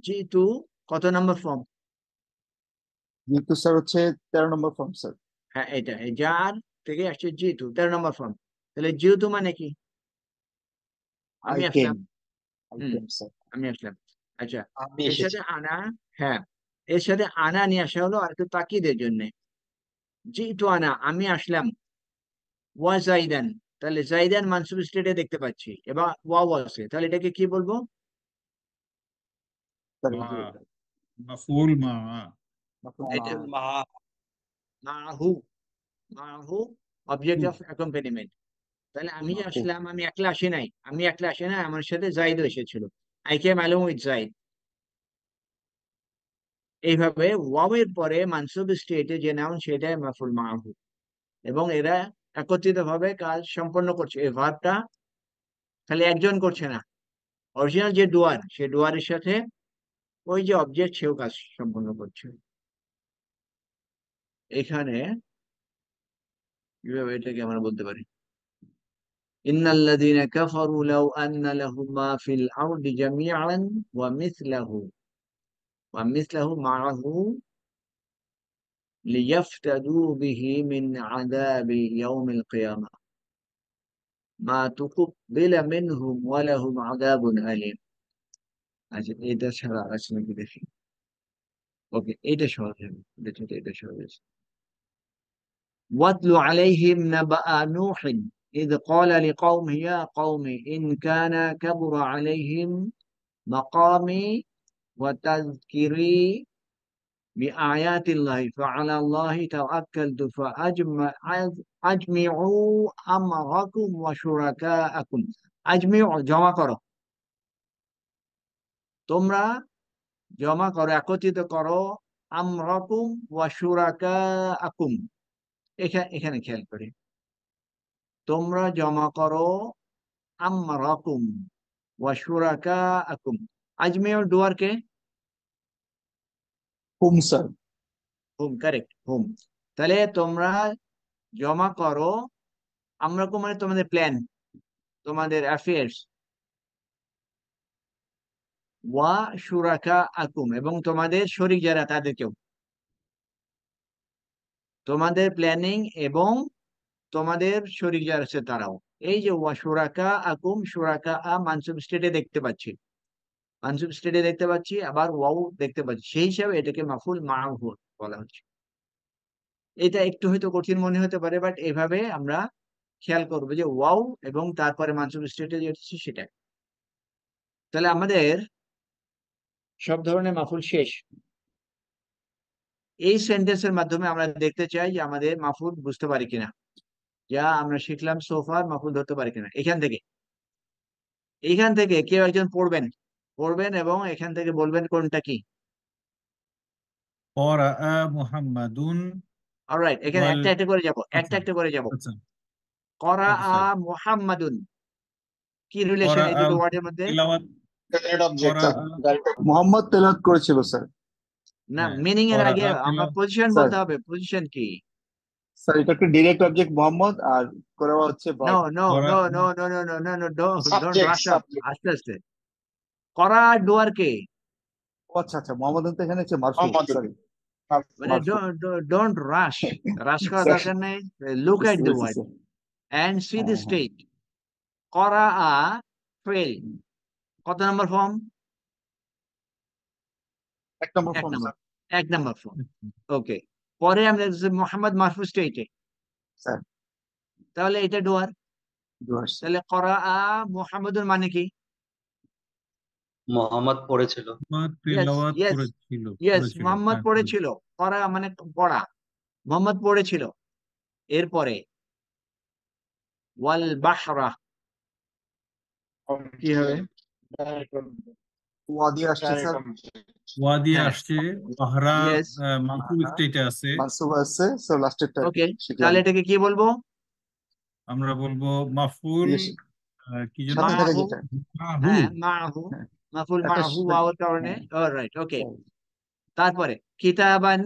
জিতু কত নম্বর ফর্ম? যেহেতু স্যার হচ্ছে 13 নম্বর ফর্ম স্যার। হ্যাঁ, এটা এই যার থেকে আসছে জিতু, 13 নম্বর ফর্ম। তাহলে জিতু মানে কি? আই আমি কেম, আসলাম। I hmm, came sir. আমি আসলাম। আচ্ছা, আমি এর এসেছি। সাথে আনা, হ্যাঁ, এর সাথে আনা নিয়ে আসা হলো আর একটু তাকিদের জন্য। জিতু আনা, আমি আসলাম। ওয়া জাইদান, তাহলে জাইদান মানসুব স্টেটে দেখতে পাচ্ছি, এবার ওয়াও আছে, তাহলে এটাকে কি বলবো? স্যার মা, এই যে মাফুল মা। মাফুল এটা মাফুল মা। মাহু, মাহু অবজেক্ট অফ অ্যাকম্পানিমেন্ট। তাহলে আমি যে মাফুল। আসলাম, আমি একলা আসি নাই, আমার সাথে জাইদও এসেছিল। I came along with zaid. এইভাবে ওয়াও এর পরে মানসুব স্টেটে যে নাউন, সেটাই মাফুল মাহু, এবং এরা একত্রিত ভাবে কাজ সম্পন্ন করছে। এই ভার্বটা খালি একজন করছে না, অরিজিনাল যে ডুয়ার, সে ডুয়ারের সাথে ওই যে অবজেক্ট, সেও কাজ সম্পন্ন করছে। এখানে কিভাবে এটাকে আমরা বলতে পারি? ইন্নাল্লাযীনা কাফারু লাউ আন্না লাহুম মা ফিল আরদি জামিআন ওয়া মিসলাহু মাআহু লিয়াফতাদু বিহি মিন আযাবি ইয়াউমিল কিয়ামাহ মা তুকুব্বিলা মিনহুম ওয়া লাহুম আযাবুন আলীম। আচ্ছা, এটা ছাড়া আছে নাকি দেখি। ওকে, এটা সহজ হবে, এটা সহজ আছে। واتل عليهم نبأ نوح إذ قال لقومه يا قوم إن كان كبر عليهم مقامي وتذكري بآيات الله فعلى الله توكلت فأجمعوا أمركم وشركاءكم। أجمعوا জমা করো, তোমরা জমা করো, একত্রিত করো, আমরাকুম ওয়া শুরাকাআকুম। এখানে খেয়াল করি, তোমরা জমা করো আমরাকুম ওয়া শুরাকাআকুম। আজমিউ ডুয়ার কে? হুম স্যার। হুম, কারেক্ট, হুম। তাহলে তোমরা জমা করো, আমরাকুম মানে তোমাদের প্ল্যান, তোমাদের অ্যাফেয়ার্স, ওয়া শুরাকাআকুম এবং তোমাদের শরীক যারা, তাদেরকেও, তোমাদের প্ল্যানিং এবং তোমাদের শরীক যারা আছে তারাও। এই যে ওয়া শুরাকাআকুম, মানসুব স্টেটে দেখতে পাচ্ছি, মানসুব স্টেটে দেখতে পাচ্ছি, আবার ওয়াও দেখতে পাচ্ছি, সেই হিসাবে এটাকে মাফুল মাহু বলা হচ্ছে। এটা একটু হয়তো কঠিন মনে হতে পারে, বাট এভাবে আমরা খেয়াল করবো যে ওয়াও এবং তারপরে মানসুব স্টেটে যেটা সেটা। তাহলে আমাদের সব ধরনের মাফুল শেষ। এই সেন্টেন্সের মাধ্যমে আমরা দেখতে চাই যে আমাদের মাফুল বুঝতে পারি কিনা, যা আমরা শিখলাম সোফার মাফুল ধরতে পারি কিনা। এখান থেকে কেউ একজন পড়বেন, এবং এখান থেকে বলবেন কোনটা কি। ক্বরাআ মুহাম্মাদুন অলরাইট, এখানে ওয়াল, একটা একটা করে যাব, আচ্ছা একটা। আচ্ছা, ওকে করাআ স্যার। মুহাম্মাদুন, কি রিলেশন এই ক্বরাআ দুটো ওয়ার্ডের মধ্যে? তিলাওয়াত, ডাইরেক্ট অবজেক্ট ক্বরাআ, স্যার। মোহাম্মদ তেলাওয়াত করেছিল স্যার। না, হ্যাঁ, মিনিং এর আগে ক্বরাআ আমরা তিলাওয়াত, পজিশন স্যার বলতে হবে, পজিশন কি? স্যার এটা একটা ডিরেক্ট অবজেক্ট মোহাম্মদ, আর করা হচ্ছে নো ভার্ব। নো নো ক্বরাআ, no no no no no no, don't subject, rush up, subject. আস্তে আস্তে। করা ডুয়ার কে, আচ্ছা আচ্ছা, মোহাম্মদ তো এখানে হচ্ছে মারফু, মোহাম্মদ সরি মানে মারফু। ডোন্ট রাশ, করার স্যার দরকার নেই। লুক বুঝতে এট দ্য পেরেছি word sir. And see the হ্যাঁ হ্যাঁ। স্টেট। করা ফেল, কত নম্বর ফর্ম? এক নম্বর এক ফর্ম নম্বর, স্যার। এক নম্বর ফর্ম। ওকে, পরে আমরা মোহাম্মদ মারফু স্টেটে, স্যার তাহলে এটা ডুয়ার। আসছে। তাহলে করা মুহাম্মাদুর মানে কি? মোহাম্মদ পড়েছিল। মোহাম্মদ ইয়েস তিলাওয়াত ইয়েস করেছিল ইয়েস, করেছিল মোহাম্মদ হ্যাঁ পড়েছিল। করা মানে পড়া, মোহাম্মদ পড়েছিল। এরপরে ওয়াল বাহরা কি হবে? ওয়াদি আসছে স্যার, ওয়াদি হ্যাঁ, আসছে, পাহারা ইয়েস, মানসুব স্টেটে আছে। মানসুব আছে, সো লাস্টেরটা ওকে। শিখলাম। তাহলে এটাকে কি বলবো? আমরা বলবো মাফুল ইয়ে, কি যেন সাথে থাকে মাহু। যেটা। মাহু। হ্যাঁ, মাহু, হ্যাঁ, মাফুল একটা মাহু ওয়াওয়ার কারণে। হ্যাঁ, অলরাইট, ওকে। তারপরে কিতাবান।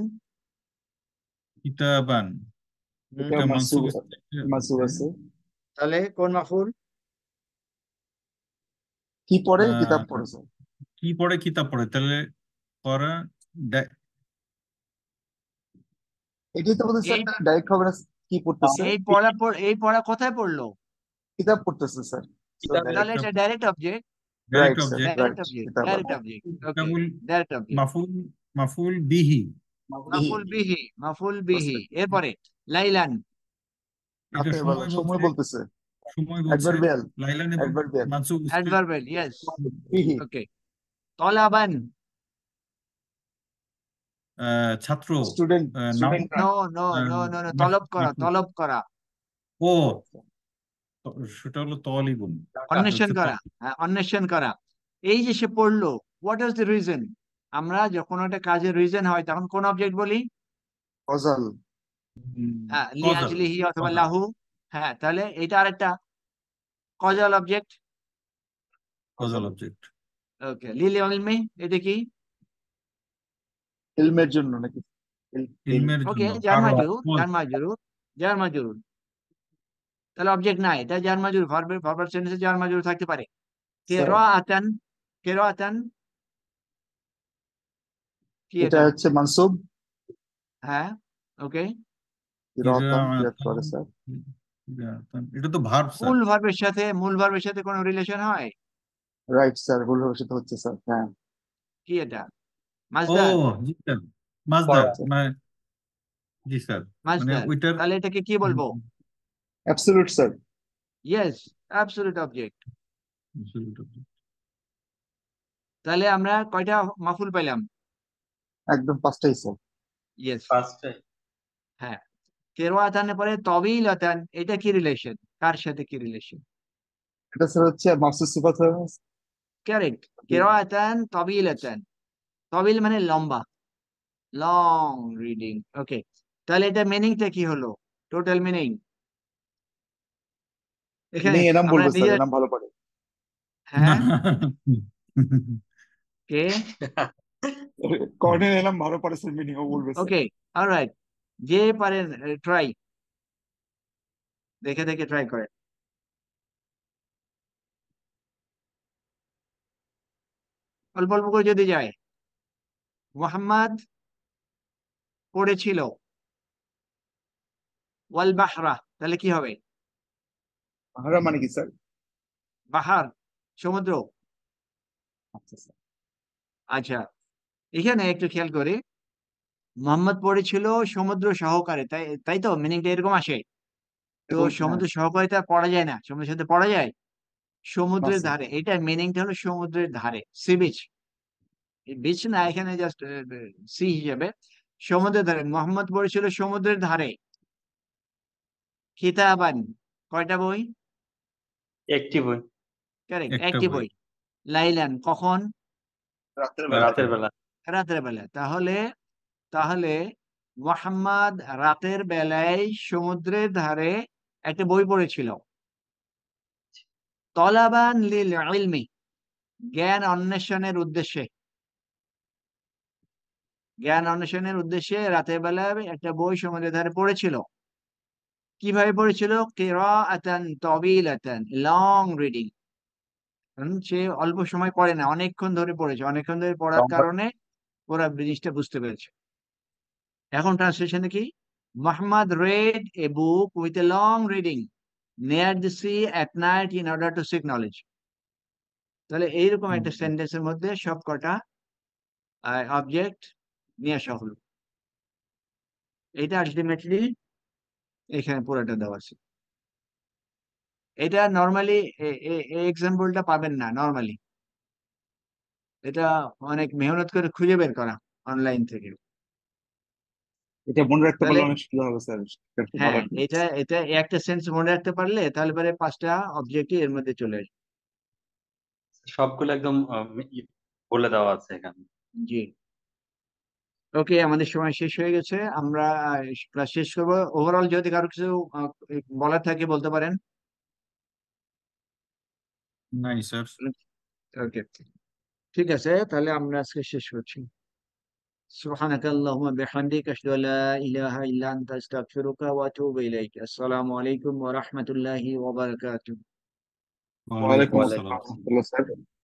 কিতাবান, হুম, এটা এটা মানসুব, মানসুব স্টেটে মানসুব আছে। আছে। তাহলে কোন মাফুল? কি পড়ে? কিতাব আহ, পড়ে স্যার। কি পড়ে? কিতাব পড়ে, তাহলে পড়া এটাই তো বলতে স্যার, এই ডাইরেক্ট হবে না। কি পড়তেছে? এই পড়া কোথায় পড়লো? কিতাব পড়তেছে স্যার, সো কিতাবে তাহলে ডাইরেক্ট। এটা direct object. Right direct sir, object. Right, direct object, কিতাব ডাইরেক্ট আছে। অবজেক্ট। ওকে, মাফুল, ডাইরেক্ট অবজেক্ট। মাফুল, মাফুল বিহি, মাফুল বিহি, মাফুল বিহি। এরপরে লাইলান। এটা রাতের বেলা সময় সময় বলছে, বলতেছে। সময় বলছে। অ্যাডভার্বিয়াল, লাইলান এবং অ্যাডভার্বিয়াল। মানসুব স্টেট। Adverbial, yes. বিহি, ওকে। তলাবান। ছাত্র, স্টুডেন্ট, নাউন। স্টুডেন্টরা। No no no no no, তলব করা, তলব করা, ও, সেটা হলো তলিবুন। এটা অন্বেষণ হচ্ছে করা। হ্যাঁ, অন্বেষণ করা। এই যে সে পড়লো, হোয়াট ইজ দ্য রিজন? আমরা যখন একটা কাজের রিজন হয় তখন কোন অবজেক্ট বলি? কজাল। লি কজাল, আজলিহি অথবা কজাল, লাহু। হ্যাঁ, তাহলে এটা আরেকটা causal object. Causal object. Okay. লিল ইলমি, এটা কি? ইলমের জন্য নাকি? ইলম। ইলমের ওকে, জন্য জার কারণ মাজরুর, জার মাজরুর, জার মাজরুর। তাহলে অবজেক্ট নাই, এটা জার মাজরুর। ভার্ব সেন্টেন্সে জার মাজরুর থাকতে পারে। স্যার কিরাআতান, কিরাআতান কি এটা এটা? হচ্ছে মানসুব। হ্যাঁ, ওকে। কিরাতান কিরাত করে স্যার। এটা তো ভার্ব স্যার। মূল ভার্বের সাথে কোনো রিলেশন হয়? রাইট স্যার, ভুল ভবিষ্যৎ হচ্ছে স্যার, হ্যাঁ। কি এটা? ও মাজদার, জি স্যার, মাজদার পড়া। মানে, জি স্যার, মানে মাজদার। ওইটার তাহলে এটাকে কি বলবো? Absolute sir. Yes, absolute object. তাহলে আমরা কয়টা মাফুল পাইলাম? একদম পাঁচটাই স্যার। ইয়েস, ফার্স্টে হ্যাঁ। কেরোয়াতানের পরে তবিলাতান, এটা কি রিলেশন? কার সাথে কি রিলেশন? এটা স্যার হচ্ছে মাসুদ সিফাত হবে। কারেক্ট। কেরোয়াতান তবিলাতান, তবিল মানে লম্বা, লং রিডিং। ওকে। তাহলে এটা মিনিংটা কি হলো? টোটাল মিনিং এখানে নেই, এনাম আমরা বলবে স্যার, নিজের। এনাম ভালো পারে। না। হ্যাঁ, কে? কর্নেল এনাম ভালো পারে স্যার, মিনিং ও বলবে স্যার। ওকে, অলরাইট। যে পারেন ট্রাই, দেখে দেখে ট্রাই করেন। অল্প অল্প করে যদি যায়। মোহাম্মদ পড়েছিল ওয়াল বাহরা, তাহলে কি হবে? ভাড়া মানে কি স্যার? বাহার, সমুদ্র। আচ্ছা স্যার। আচ্ছা, এখানে একটু খেয়াল করি। মোহাম্মদ পড়েছিল সমুদ্র সহকারে, তাই তাই তো মিনিংটা এরকম আসে। তো এরকম, হ্যাঁ। সমুদ্র সহকারে তো আর পড়া যায় না, সমুদ্রের সাথে পড়া যায়? না সমুদ্রের স্যার। ধারে, এটা মিনিংটা হলো সমুদ্রের ধারে, সি বিচ। বিচ না, এখানে জাস্ট সি হিসেবে। সমুদ্রের ধারে, মোহাম্মদ পড়েছিল সমুদ্রের ধারে। কিতাবান, কয়টা বই? একটি বই। কারেক্ট, একটা একটি বই, বই। লাইলান, কখন? রাতের বেলা। রাতে। রাতের বেলা। রাতের বেলা। তাহলে তাহলে মোহাম্মদ রাতের বেলায় সমুদ্রের ধারে একটা বই পড়েছিল। তলাবান লিল ইলমি, জ্ঞান অন্বেষণের উদ্দেশ্যে। জ্ঞান অন্বেষণের উদ্দেশ্যে রাতের বেলায় একটা বই সমুদ্রের ধারে পড়েছিল। কিভাবে পড়েছিল? কিরাআতান তাবিলাতান, লং রিডিং। সে অল্প সময় পড়ে না, অনেকক্ষণ ধরে পড়েছে, অনেকক্ষণ ধরে পড়ার কারণে ওরা জিনিসটা বুঝতে পেরেছে। এখন ট্রান্সলেশনে কি? Mohammad read a book with a long reading near the sea at night in order to seek knowledge. তাহলে এইরকম একটা সেন্টেন্সের মধ্যে সব কটা অবজেক্ট নিয়ে আসা হলো। এটা আলটিমেটলি এখানে পুরোটা দেওয়া আছে। এটা নর্মালি এই এক্সাম্পলটা পাবেন না নর্মালি, এটা অনেক মেহনত করে খুঁজে বের করা অনলাইন থেকে। এটা মনে রাখতে তাহলে পারলে অনেক সুবিধা হবে স্যার, এটা একটা ভালো হ্যাঁ, একটা এটা এটা একটা সেন্স মনে রাখতে পারলে তাহলে পরে 5টা অবজেক্টই এর মধ্যে চলে আসবে। সবগুলো একদম বলে দেওয়া আছে এখানে। জি, ওকে, আমাদের সময় শেষ হয়ে গেছে, আমরা ক্লাস শেষ করবো। ওভারঅল যদি কারো কিছু বলার থাকে বলতে পারেন। নাই স্যার। ওকে, ঠিক আছে, তাহলে আমরা আজকে শেষ করছি। سبحانك اللهم بحمدك أشهد أن لا إله إلا أنت أستغفرك وأتوب إليك. السلام عليكم ورحمة الله وبركاته. ওয়ালাইকুম ওয়ালাইকুম ওয়ালাইকুম আসসালাম। আসসালাম আসসালাম। রহমতুল্লাহ স্যার।